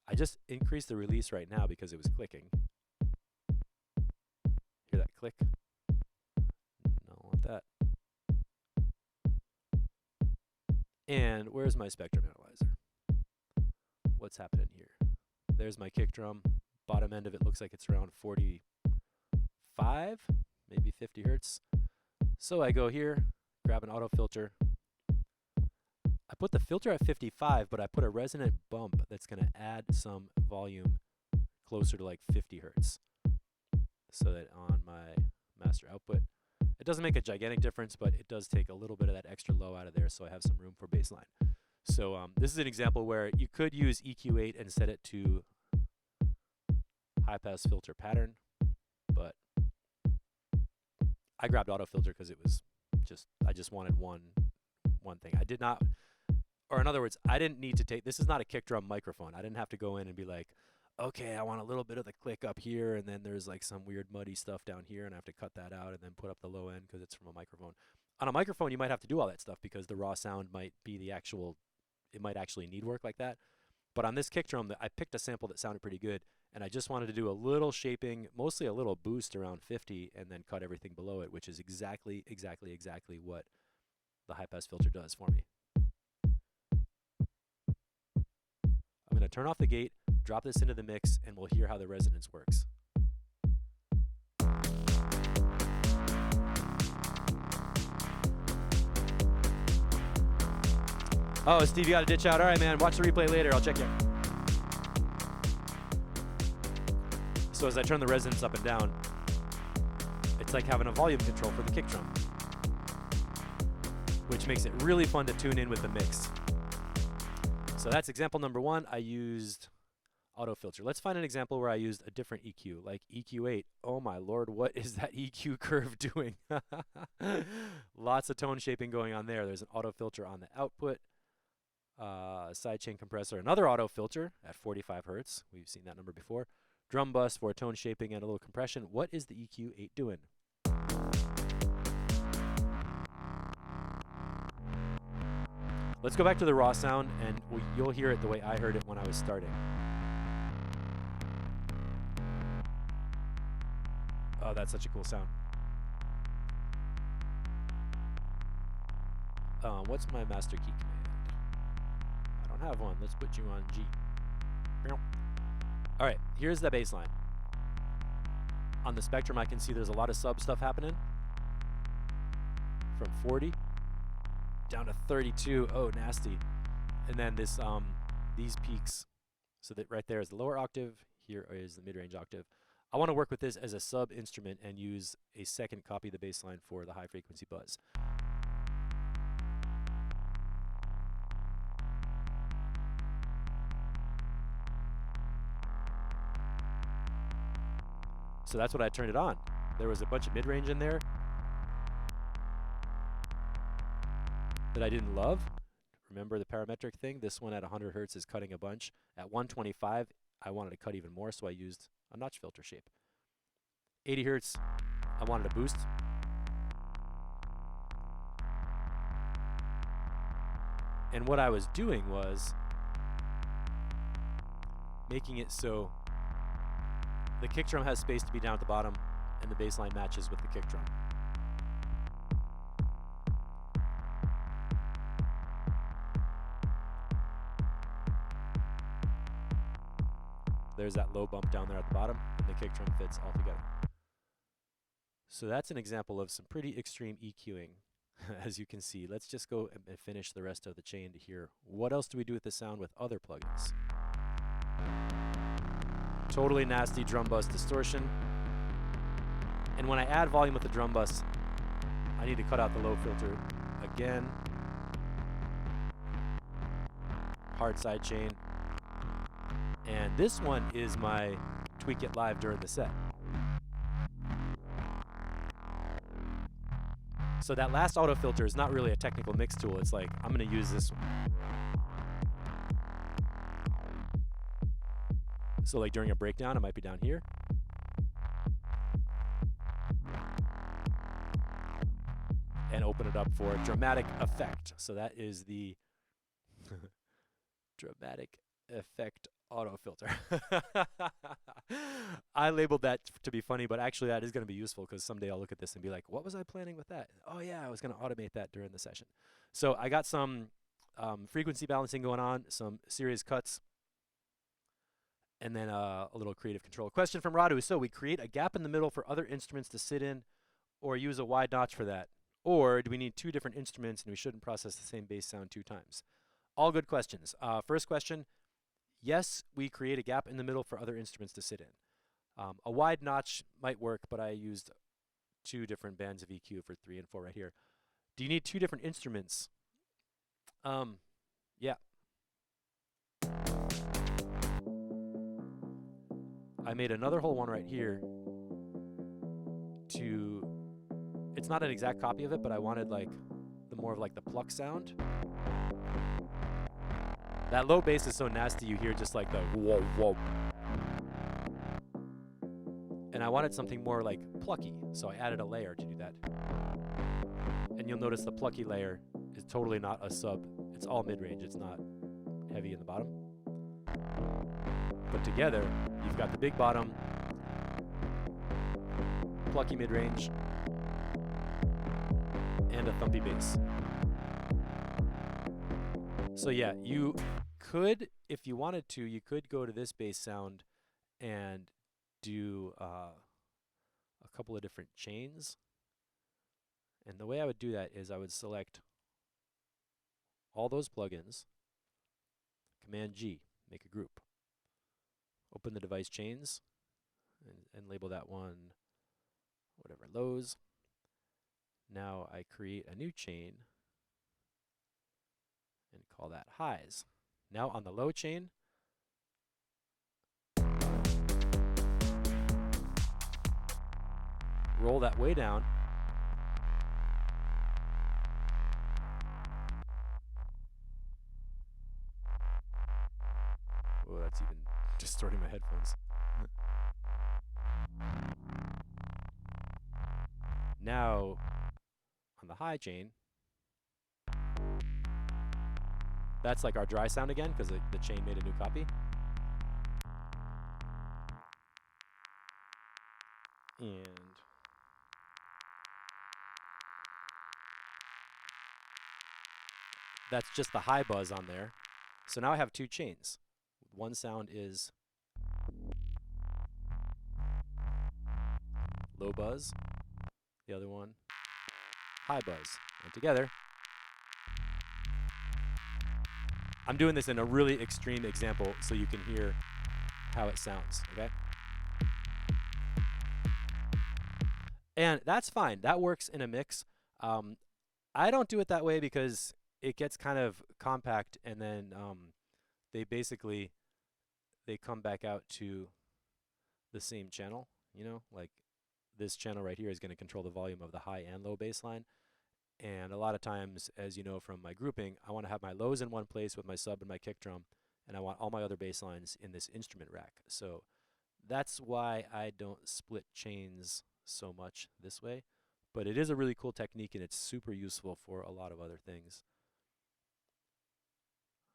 I just increased the release right now because it was clicking. Hear that click? No, I want that. And where's my spectrum analyzer? What's happening here? There's my kick drum. Bottom end of it looks like it's around 45, maybe 50 hertz. So I go here, grab an auto filter. I put the filter at 55, but I put a resonant bump that's going to add some volume closer to like 50 hertz. So that on my master output, it doesn't make a gigantic difference, but it does take a little bit of that extra low out of there, so I have some room for baseline. So this is an example where you could use EQ8 and set it to high-pass filter pattern, but I grabbed auto filter because it was I just wanted one thing. I did not, or in other words, I didn't need to take, this is not a kick drum microphone. I didn't have to go in and be like, okay, I want a little bit of the click up here, and then there's like some weird muddy stuff down here, and I have to cut that out and then put up the low end because it's from a microphone. On a microphone, you might have to do all that stuff because the raw sound might be the actual, it might actually need work like that. But on this kick drum, I picked a sample that sounded pretty good, and I just wanted to do a little shaping, mostly a little boost around 50, and then cut everything below it, which is exactly what the high-pass filter does for me. I'm going to turn off the gate, drop this into the mix, and we'll hear how the resonance works. Oh, Steve, you got to ditch out. All right, man, watch the replay later. I'll check you. So as I turn the resonance up and down, it's like having a volume control for the kick drum, which makes it really fun to tune in with the mix. So that's example number one. I used auto filter. Let's find an example where I used a different EQ, like EQ8. Oh my lord, what is that EQ curve doing? Lots of tone shaping going on there. There's an auto filter on the output, sidechain compressor, another auto filter at 45 hertz. We've seen that number before. Drum bus for tone shaping and a little compression. What is the EQ8 doing? Let's go back to the raw sound, and you'll hear it the way I heard it when I was starting. Oh, that's such a cool sound. What's my master key command? I don't have one. Let's put you on G. All right, here's the bass line. On the spectrum, I can see there's a lot of sub stuff happening. From 40 down to 32. Oh, nasty. And then this, these peaks. So that right there is the lower octave. Here is the mid-range octave. I want to work with this as a sub instrument and use a second copy of the bass line for the high frequency buzz. So that's what I turned it on. There was a bunch of mid-range in there that I didn't love. Remember the parametric thing? This one at 100 hertz is cutting a bunch. At 125, I wanted to cut even more, so I used a notch filter shape. 80 hertz, I wanted a boost. And what I was doing was making it so the kick drum has space to be down at the bottom, and the bass line matches with the kick drum. There's that low bump down there at the bottom, and the kick drum fits all together. So that's an example of some pretty extreme EQing, as you can see. Let's just go and finish the rest of the chain to hear what else do we do with the sound with other plugins. Totally nasty drum bus distortion. And when I add volume with the drum bus, I need to cut out the low filter again. Hard side chain. And this one is my tweak it live during the set. So that last auto filter is not really a technical mix tool. It's like, I'm going to use this one. So like during a breakdown, it might be down here. And open it up for dramatic effect. So that is the dramatic effect auto filter. I labeled that to be funny, but actually that is going to be useful because someday I'll look at this and be like, what was I planning with that? Oh yeah, I was going to automate that during the session. So I got some frequency balancing going on, some serious cuts, and then a little creative control. Question from Radu. So we create a gap in the middle for other instruments to sit in, or use a wide notch for that? Or do we need two different instruments and we shouldn't process the same bass sound 2 times? All good questions. First question, yes, we create a gap in the middle for other instruments to sit in. A wide notch might work, but I used 2 different bands of EQ for 3 and 4 right here. Do you need 2 different instruments? Yeah. I made another whole one right here to, it's not an exact copy of it, but I wanted like the more of like the pluck sound. That low bass is so nasty, you hear just like the whoa, whoa. And I wanted something more like plucky, so I added a layer to do that. And you'll notice the plucky layer is totally not a sub. It's all mid-range, it's not heavy in the bottom. But together, you've got the big bottom, plucky mid-range, and a thumpy bass. So yeah, you could, if you wanted to, you could go to this bass sound and do a couple of different chains. And the way I would do that is I would select all those plugins, Command G, make a group. Open the device chains and label that one whatever, lows. Now I create a new chain and call that highs. Now on the low chain, roll that way down. Oh, that's even distorting my headphones. Now, on the high chain, that's like our dry sound again, because the chain made a new copy. And that's just the high buzz on there. So now I have 2 chains. One sound is low buzz. The other one, high buzz. And together, I'm doing this in a really extreme example so you can hear how it sounds, okay? And that's fine. That works in a mix. I don't do it that way because it gets kind of compact, and then they come back out to the same channel, you know? Like this channel right here is going to control the volume of the high and low bass line. And a lot of times, as you know from my grouping, I want to have my lows in one place with my sub and my kick drum, and I want all my other bass lines in this instrument rack. So that's why I don't split chains so much this way. But it is a really cool technique, and it's super useful for a lot of other things.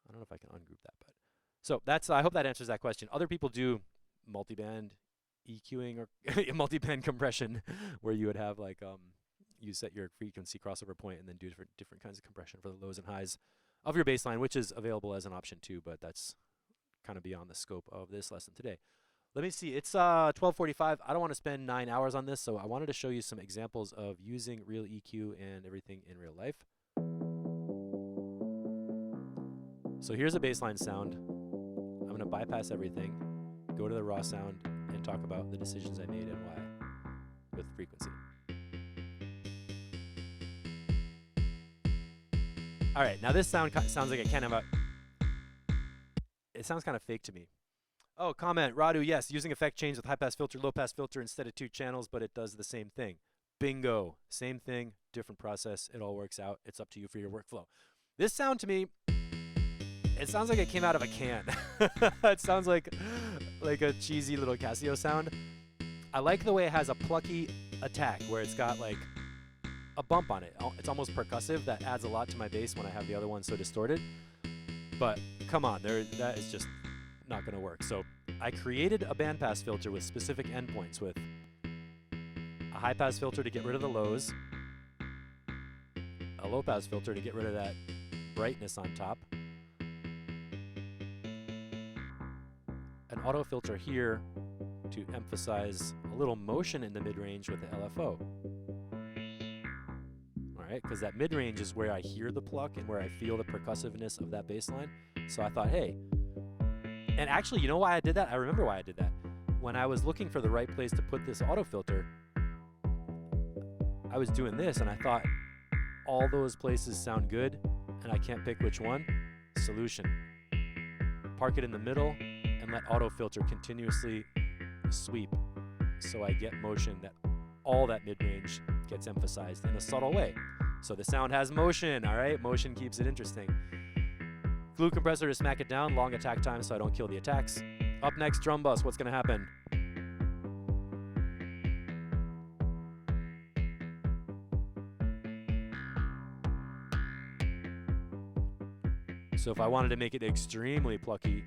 I don't know if I can ungroup that, but so that's. I hope that answers that question. Other people do multiband EQing or multiband compression, where you would have like you set your frequency crossover point and then do different kinds of compression for the lows and highs of your bass line, which is available as an option too, but that's kind of beyond the scope of this lesson today. Let me see. It's 12:45. I don't want to spend 9 hours on this, so I wanted to show you some examples of using real EQ and everything in real life. So here's a bassline sound. I'm going to bypass everything, go to the raw sound, and talk about the decisions I made and why with frequency. All right, now this sounds like it sounds kind of fake to me. Oh, comment, Radu, yes, using effect change with high-pass filter, low-pass filter instead of 2 channels, but it does the same thing. Bingo. Same thing, different process. It all works out. It's up to you for your workflow. This sound to me, it sounds like it came out of a can. It sounds like a cheesy little Casio sound. I like the way it has a plucky attack where it's got like a bump on it. It's almost percussive. That adds a lot to my bass when I have the other one so distorted. But come on, that is just not going to work. So I created a bandpass filter with specific endpoints, with a high-pass filter to get rid of the lows, a low-pass filter to get rid of that brightness on top, an auto filter here to emphasize a little motion in the mid-range with the LFO. All right, because that mid-range is where I hear the pluck and where I feel the percussiveness of that bass line. So I thought, hey, and actually, you know why I did that? I remember why I did that. When I was looking for the right place to put this auto filter, I was doing this, and I thought, all those places sound good, and I can't pick which one. Solution. Park it in the middle, and let auto filter continuously sweep, so I get motion that all that mid-range gets emphasized in a subtle way. So the sound has motion, all right? Motion keeps it interesting. Glue compressor to smack it down, long attack time so I don't kill the attacks. Up next, drum bus, what's gonna happen? So if I wanted to make it extremely plucky,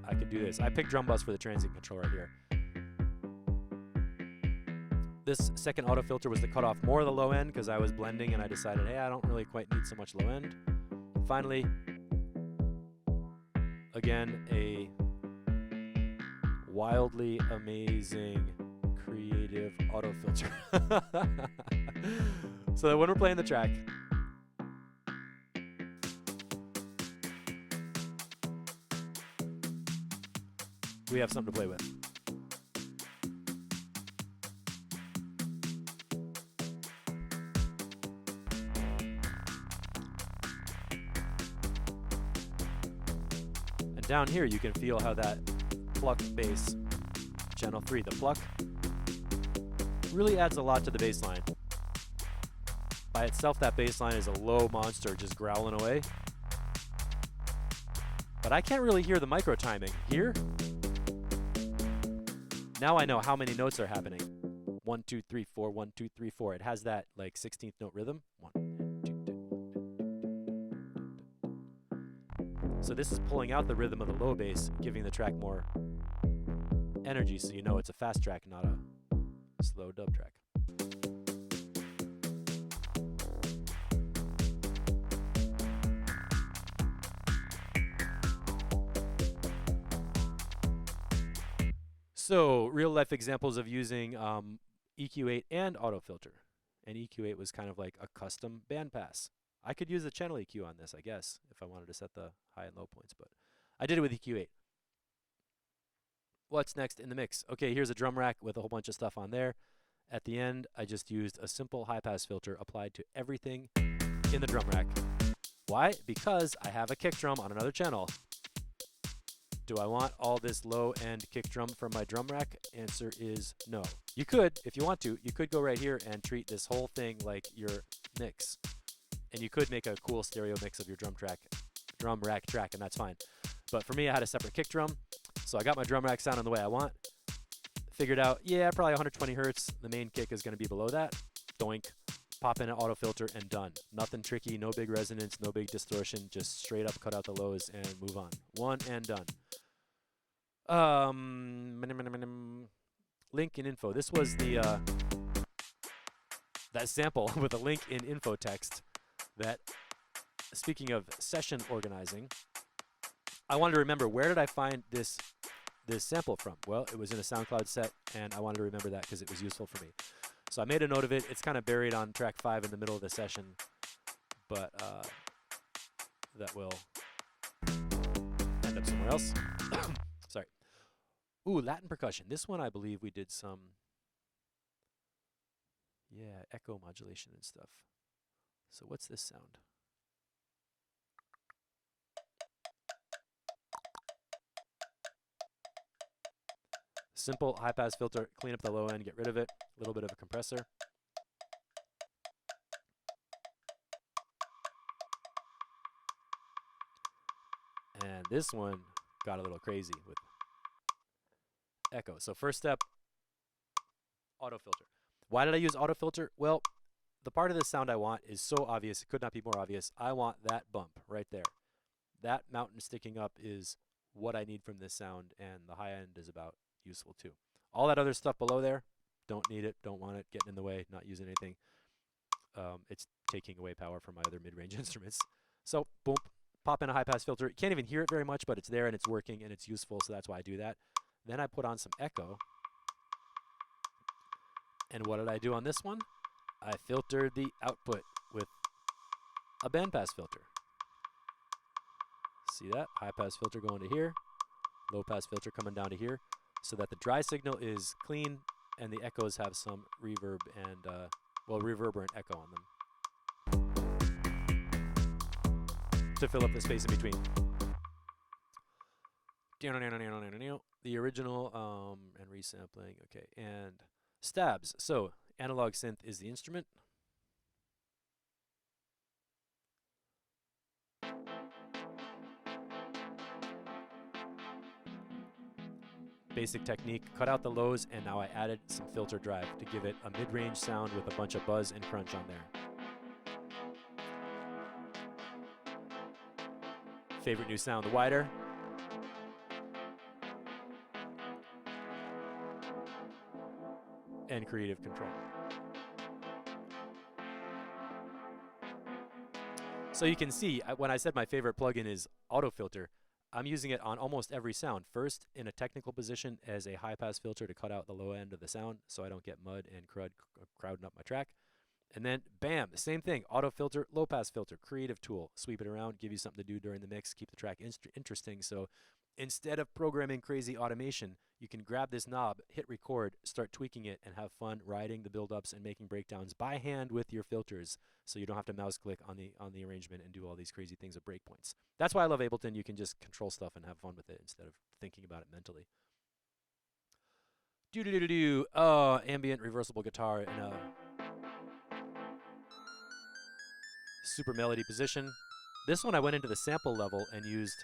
I could do this. I picked drum bus for the transient control right here. This second auto filter was to cut off more of the low end because I was blending and I decided, hey, I don't really quite need so much low end. Finally, again, a wildly amazing, creative auto filter. So that when we're playing the track, we have something to play with. And down here you can feel how that pluck bass, channel 3, the pluck, really adds a lot to the bass line. By itself, that bass line is a low monster just growling away. But I can't really hear the micro timing. Here, now I know how many notes are happening. 1, 2, 3, 4, 1, 2, 3, 4. It has that like 16th note rhythm. 1, 2, 2. So this is pulling out the rhythm of the low bass, giving the track more energy, so you know it's a fast track, not a slow dub track. So real life examples of using EQ8 and auto filter. And EQ8 was kind of like a custom bandpass. I could use the channel EQ on this, I guess, if I wanted to set the high and low points, but I did it with EQ8. What's next in the mix? Okay, here's a drum rack with a whole bunch of stuff on there. At the end, I just used a simple high-pass filter applied to everything in the drum rack. Why? Because I have a kick drum on another channel. Do I want all this low-end kick drum from my drum rack? Answer is no. You could, if you want to, you could go right here and treat this whole thing like your mix. And you could make a cool stereo mix of your drum rack track, and that's fine. But for me, I had a separate kick drum, so I got my drum rack sounding the way I want. Figured out, yeah, probably 120 hertz. The main kick is going to be below that. Doink. Pop in an auto filter and done. Nothing tricky, no big resonance, no big distortion. Just straight up cut out the lows and move on. One and done. Link in info. This was the that sample with a link in info text. That, speaking of session organizing, I wanted to remember, where did I find this sample from? Well, it was in a SoundCloud set, and I wanted to remember that because it was useful for me. So I made a note of it. It's kind of buried on track 5 in the middle of the session, but that will end up somewhere else. Sorry. Ooh, Latin percussion. This one, I believe we did some, yeah, echo modulation and stuff. So what's this sound? Simple high-pass filter, clean up the low end, get rid of it. A little bit of a compressor. And this one got a little crazy with echo. So first step, auto filter. Why did I use auto filter? Well, the part of the sound I want is so obvious, it could not be more obvious. I want that bump right there. That mountain sticking up is what I need from this sound, and the high end is about useful too. All that other stuff below there, don't need it, don't want it, getting in the way, not using anything. It's taking away power from my other mid-range instruments. So, boom, pop in a high-pass filter. You can't even hear it very much, but it's there and it's working and it's useful, so that's why I do that. Then I put on some echo. And what did I do on this one? I filtered the output with a bandpass filter. See that? High-pass filter going to here, low-pass filter coming down to here, so that the dry signal is clean and the echoes have some reverb and, well, reverberant echo on them to fill up the space in between. The original and resampling, okay, and stabs. So analog synth is the instrument. Basic technique, cut out the lows, and now I added some filter drive to give it a mid-range sound with a bunch of buzz and crunch on there. Favorite new sound, the wider. And creative control. So you can see, when I said my favorite plugin is auto filter, I'm using it on almost every sound. First, in a technical position as a high-pass filter to cut out the low end of the sound so I don't get mud and crud crowding up my track. And then, bam, same thing, auto filter, low-pass filter, creative tool. Sweep it around, give you something to do during the mix, keep the track interesting. So instead of programming crazy automation, you can grab this knob, hit record, start tweaking it, and have fun riding the build-ups and making breakdowns by hand with your filters, so you don't have to mouse click on the arrangement and do all these crazy things at breakpoints. That's why I love Ableton. You can just control stuff and have fun with it instead of thinking about it mentally. Ambient reversible guitar in a super melody position. This one I went into the sample level and used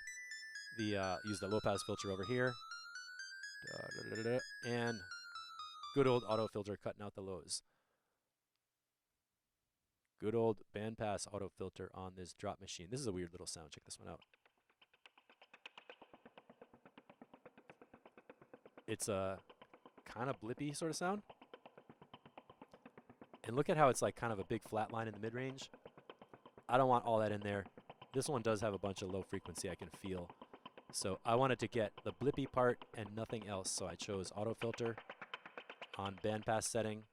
the low-pass filter over here. And good old auto filter cutting out the lows. Good old bandpass auto filter on this drop machine. This is a weird little sound. Check this one out. It's a kind of blippy sort of sound. And look at how it's like kind of a big flat line in the mid-range. I don't want all that in there. This one does have a bunch of low frequency I can feel. So I wanted to get the blippy part and nothing else, so I chose auto filter on bandpass setting.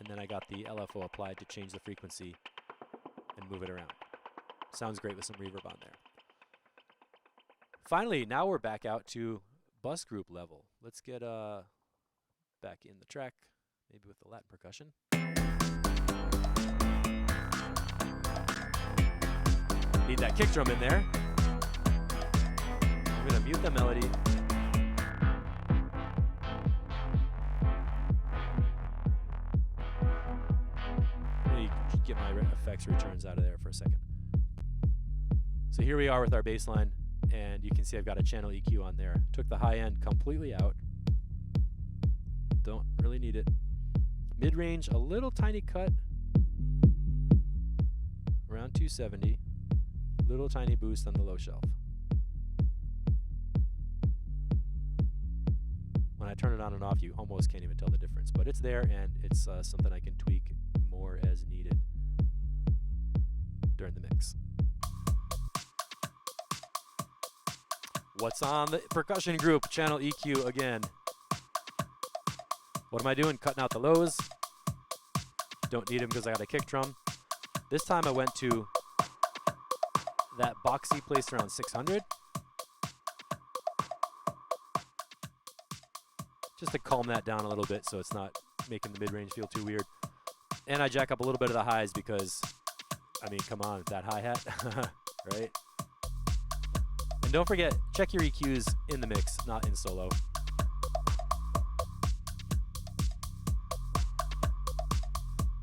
and then I got the LFO applied to change the frequency and move it around. Sounds great with some reverb on there. Finally, now we're back out to bus group level. Let's get back in the track, maybe with the Latin percussion. Need that kick drum in there. I'm gonna mute the melody. Let me get my effects returns out of there for a second. So here we are with our bass line, and you can see I've got a channel EQ on there. Took the high end completely out. Don't really need it. Mid-range, a little tiny cut. Around 270. Little tiny boost on the low shelf. When I turn it on and off, you almost can't even tell the difference. But it's there, and it's something I can tweak more as needed during the mix. What's on the percussion group? Channel EQ again. What am I doing? Cutting out the lows. Don't need them because I got a kick drum. This time I went to that boxy place around 600. Just to calm that down a little bit so it's not making the mid-range feel too weird. And I jack up a little bit of the highs because, I mean, come on, that hi-hat, right? And don't forget, check your EQs in the mix, not in solo.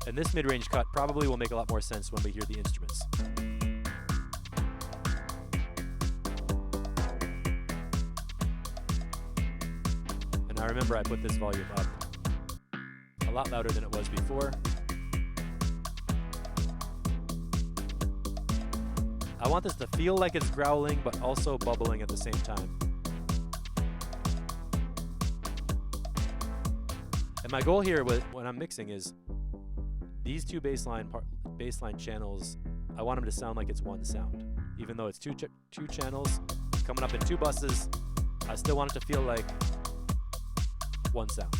And this mid-range cut probably will make a lot more sense when we hear the instruments. And I remember I put this volume up a lot louder than it was before. I want this to feel like it's growling, but also bubbling at the same time. And my goal here when I'm mixing is these two bassline channels, I want them to sound like it's one sound. Even though it's two channels coming up in two buses, I still want it to feel like one sound.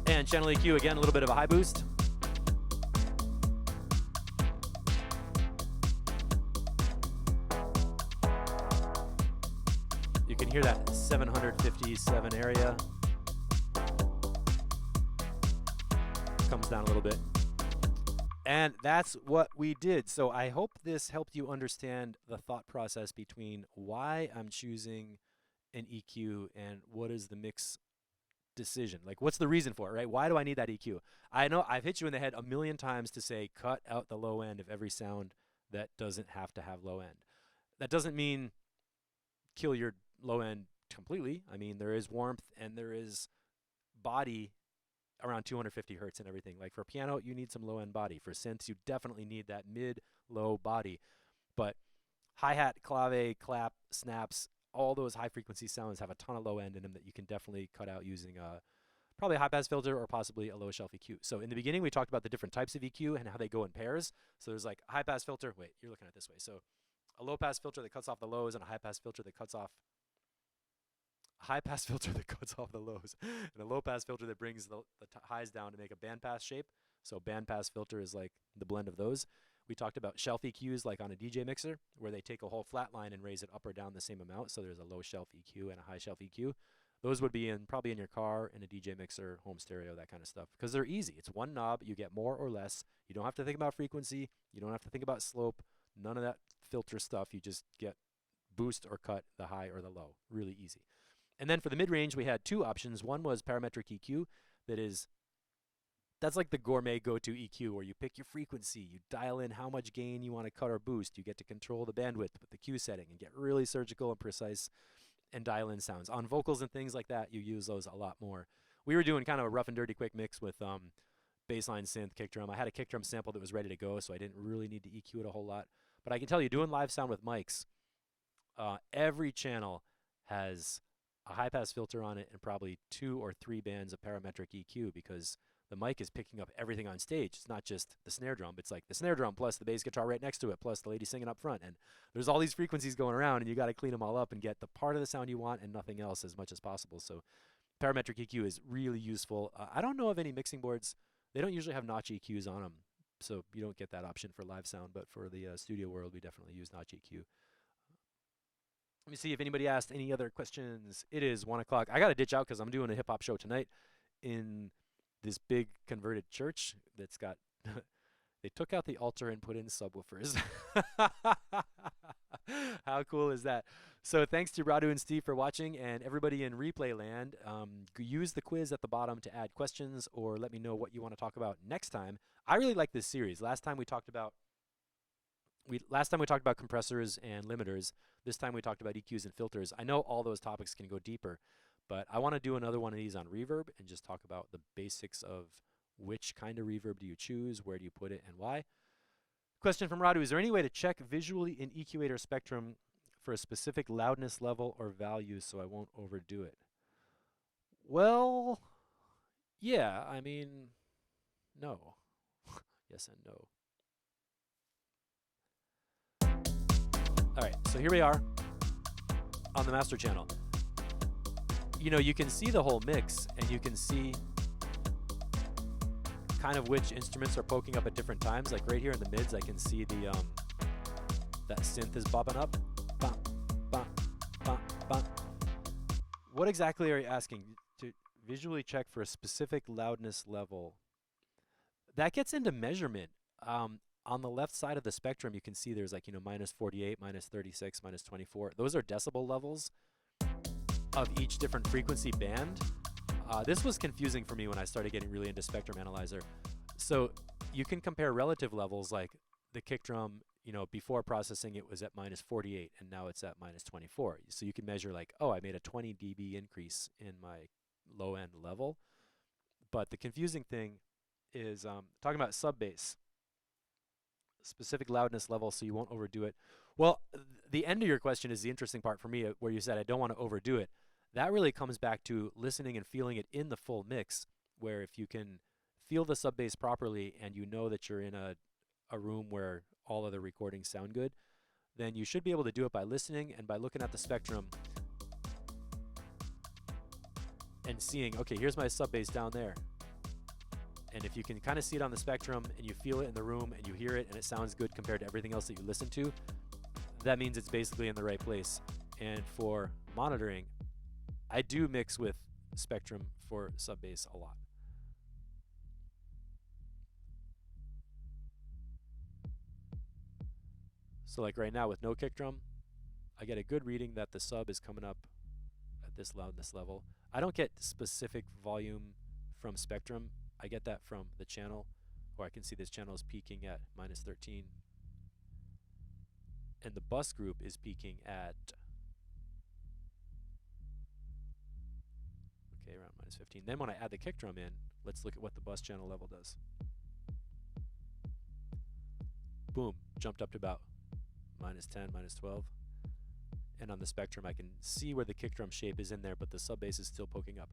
And channel EQ, again, a little bit of a high boost. You can hear that 757 area. Comes down a little bit. And that's what we did. So I hope this helped you understand the thought process between why I'm choosing an EQ and what is the mix decision. Like, what's the reason for it, right? Why do I need that EQ? I know I've hit you in the head a million times to say cut out the low end of every sound that doesn't have to have low end. That doesn't mean kill your low end completely. I mean, there is warmth and there is body around 250 hertz and everything. Like for piano, you need some low end body. For synths, you definitely need that mid-low body. But hi-hat, clave, clap, snaps, all those high frequency sounds have a ton of low end in them that you can definitely cut out using probably a high pass filter or possibly a low shelf EQ. So in the beginning, we talked about the different types of EQ and how they go in pairs. So there's like a high pass filter. Wait, you're looking at it this way. So a low pass filter that cuts off the lows and a high pass filter that cuts off high pass filter that cuts off the lows and a low pass filter that brings the highs down to make a band pass shape. So band pass filter is like the blend of those. We talked about shelf EQs like on a DJ mixer where they take a whole flat line and raise it up or down the same amount. So there's a low shelf EQ and a high shelf EQ. Those would be probably in your car, in a DJ mixer, home stereo, that kind of stuff, because they're easy. It's one knob. You get more or less. You don't have to think about frequency. You don't have to think about slope. None of that filter stuff. You just get boost or cut, the high or the low. Really easy. And then for the mid-range, we had two options. One was parametric EQ. That's like the gourmet go-to EQ where you pick your frequency, you dial in how much gain you want to cut or boost. You get to control the bandwidth with the Q setting and get really surgical and precise and dial in sounds. On vocals and things like that, you use those a lot more. We were doing kind of a rough and dirty quick mix with bassline synth, kick drum. I had a kick drum sample that was ready to go, so I didn't really need to EQ it a whole lot. But I can tell you, doing live sound with mics, every channel has a high-pass filter on it and probably 2 or 3 bands of parametric EQ because the mic is picking up everything on stage. It's not just the snare drum. It's like the snare drum plus the bass guitar right next to it plus the lady singing up front. And there's all these frequencies going around, and you got to clean them all up and get the part of the sound you want and nothing else as much as possible. So parametric EQ is really useful. I don't know of any mixing boards. They don't usually have notch EQs on them, so you don't get that option for live sound. But for the studio world, we definitely use notch EQ. Let me see if anybody asked any other questions. It is 1 o'clock. I got to ditch out because I'm doing a hip hop show tonight in this big converted church that's got, they took out the altar and put in subwoofers. How cool is that? So thanks to Radu and Steve for watching, and everybody in replay land. Use the quiz at the bottom to add questions or let me know what you want to talk about next time. I really like this series. Last time we talked about compressors and limiters. This time we talked about EQs and filters. I know all those topics can go deeper, but I want to do another one of these on reverb and just talk about the basics of which kind of reverb do you choose, where do you put it, and why. Question from Radu: is there any way to check visually in EQator spectrum for a specific loudness level or value so I won't overdo it? Well, yeah, I mean, no. Yes and no. All right, so here we are on the master channel. You know, you can see the whole mix, and you can see kind of which instruments are poking up at different times. Like right here in the mids, I can see the that synth is bobbing up. Bah, bah, bah, bah. What exactly are you asking? To visually check for a specific loudness level. That gets into measurement. On the left side of the spectrum, you can see there's like, minus 48, minus 36, minus 24. Those are decibel levels of each different frequency band. This was confusing for me when I started getting really into Spectrum Analyzer. So you can compare relative levels, like the kick drum, before processing it was at minus 48 and now it's at minus 24. So you can measure like, oh, I made a 20 dB increase in my low end level. But the confusing thing is talking about sub bass. Specific loudness level so you won't overdo it. Well, the end of your question is the interesting part for me, where you said I don't want to overdo it. That really comes back to listening and feeling it in the full mix, where if you can feel the sub bass properly and you know that you're in a room where all other recordings sound good, then you should be able to do it by listening and by looking at the spectrum and seeing, okay, here's my sub bass down there. And if you can kind of see it on the spectrum and you feel it in the room and you hear it and it sounds good compared to everything else that you listen to, that means it's basically in the right place. And for monitoring, I do mix with spectrum for sub bass a lot. So like right now with no kick drum, I get a good reading that the sub is coming up at this loudness level. I don't get specific volume from spectrum. I get that from the channel, or I can see this channel is peaking at minus 13. And the bus group is peaking at, okay, around minus 15. Then when I add the kick drum in, let's look at what the bus channel level does. Boom, jumped up to about minus 10, minus 12. And on the spectrum, I can see where the kick drum shape is in there, but the sub bass is still poking up.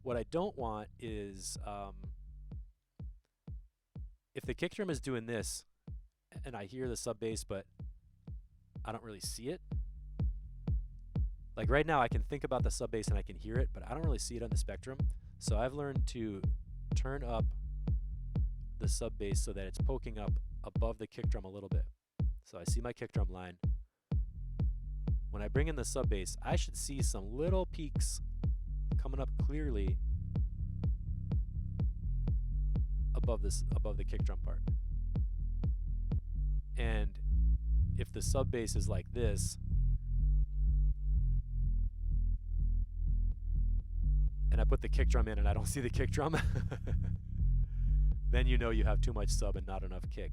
What I don't want is, if the kick drum is doing this, and I hear the sub bass, but I don't really see it. Like right now, I can think about the sub bass and I can hear it, but I don't really see it on the spectrum. So I've learned to turn up the sub bass so that it's poking up above the kick drum a little bit. So I see my kick drum line. When I bring in the sub bass, I should see some little peaks coming up clearly above the kick drum part. And if the sub bass is like this, and I put the kick drum in and I don't see the kick drum, then you know you have too much sub and not enough kick.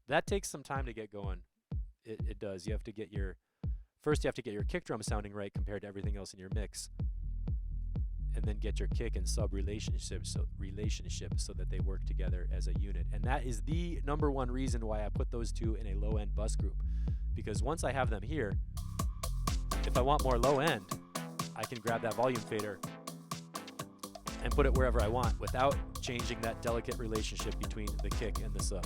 That takes some time to get going. It does. You have to get your kick drum sounding right compared to everything else in your mix, and then get your kick and sub relationship so that they work together as a unit. And that is the #1 reason why I put those two in a low end bus group, because once I have them here, if I want more low end, I can grab that volume fader and put it wherever I want without changing that delicate relationship between the kick and the sub.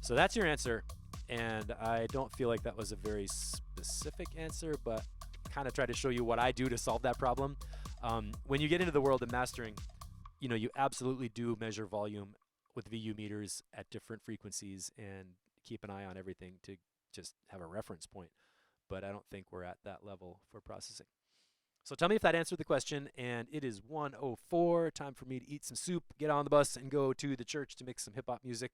So that's your answer, and I don't feel like that was a very specific answer, but kind of try to show you what I do to solve that problem. When you get into the world of mastering, you absolutely do measure volume with VU meters at different frequencies and keep an eye on everything to just have a reference point. But I don't think we're at that level for processing. So tell me if that answered the question. And it is 1:04. Time for me to eat some soup, get on the bus, and go to the church to mix some hip hop music.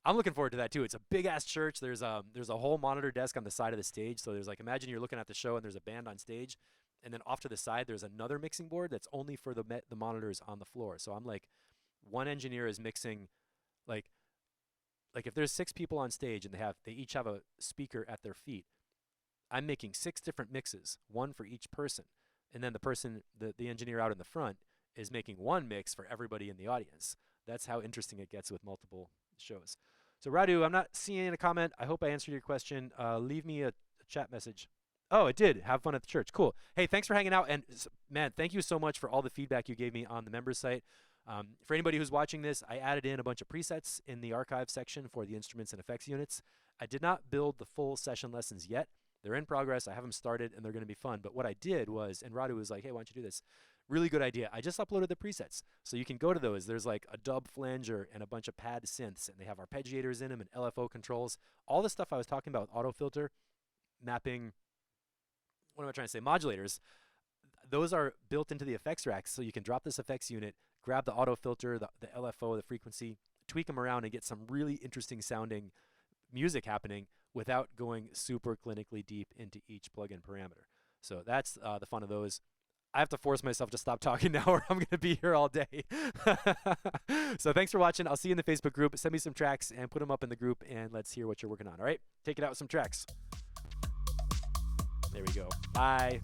I'm looking forward to that too. It's a big ass church. There's a whole monitor desk on the side of the stage. So there's like, imagine you're looking at the show and there's a band on stage, and then off to the side there's another mixing board that's only for the monitors on the floor. So I'm like, one engineer is mixing like if there's 6 people on stage and they each have a speaker at their feet, I'm making 6 different mixes, one for each person. And then the engineer out in the front is making one mix for everybody in the audience. That's how interesting it gets with multiple shows. So Radu, I'm not seeing a comment. I hope I answered your question. Leave me a chat message. Oh, it did. Have fun at the church. Cool. Hey, thanks for hanging out. And man, thank you so much for all the feedback you gave me on the members site. For anybody who's watching this, I added in a bunch of presets in the archive section for the instruments and effects units. I did not build the full session lessons yet. They're in progress. I have them started, and they're going to be fun. But what I did was, and Radu was like, hey, why don't you do this? Really good idea. I just uploaded the presets. So you can go to those. There's like a dub flanger and a bunch of pad synths, and they have arpeggiators in them and LFO controls. All the stuff I was talking about with auto filter, mapping, what am I trying to say, modulators, those are built into the effects racks. So you can drop this effects unit, grab the auto filter, the LFO, the frequency, tweak them around, and get some really interesting sounding music happening without going super clinically deep into each plugin parameter. So that's the fun of those. I have to force myself to stop talking now or I'm going to be here all day. So thanks for watching. I'll see you in the Facebook group. Send me some tracks and put them up in the group, and let's hear what you're working on. All right? Take it out with some tracks. There we go. Bye.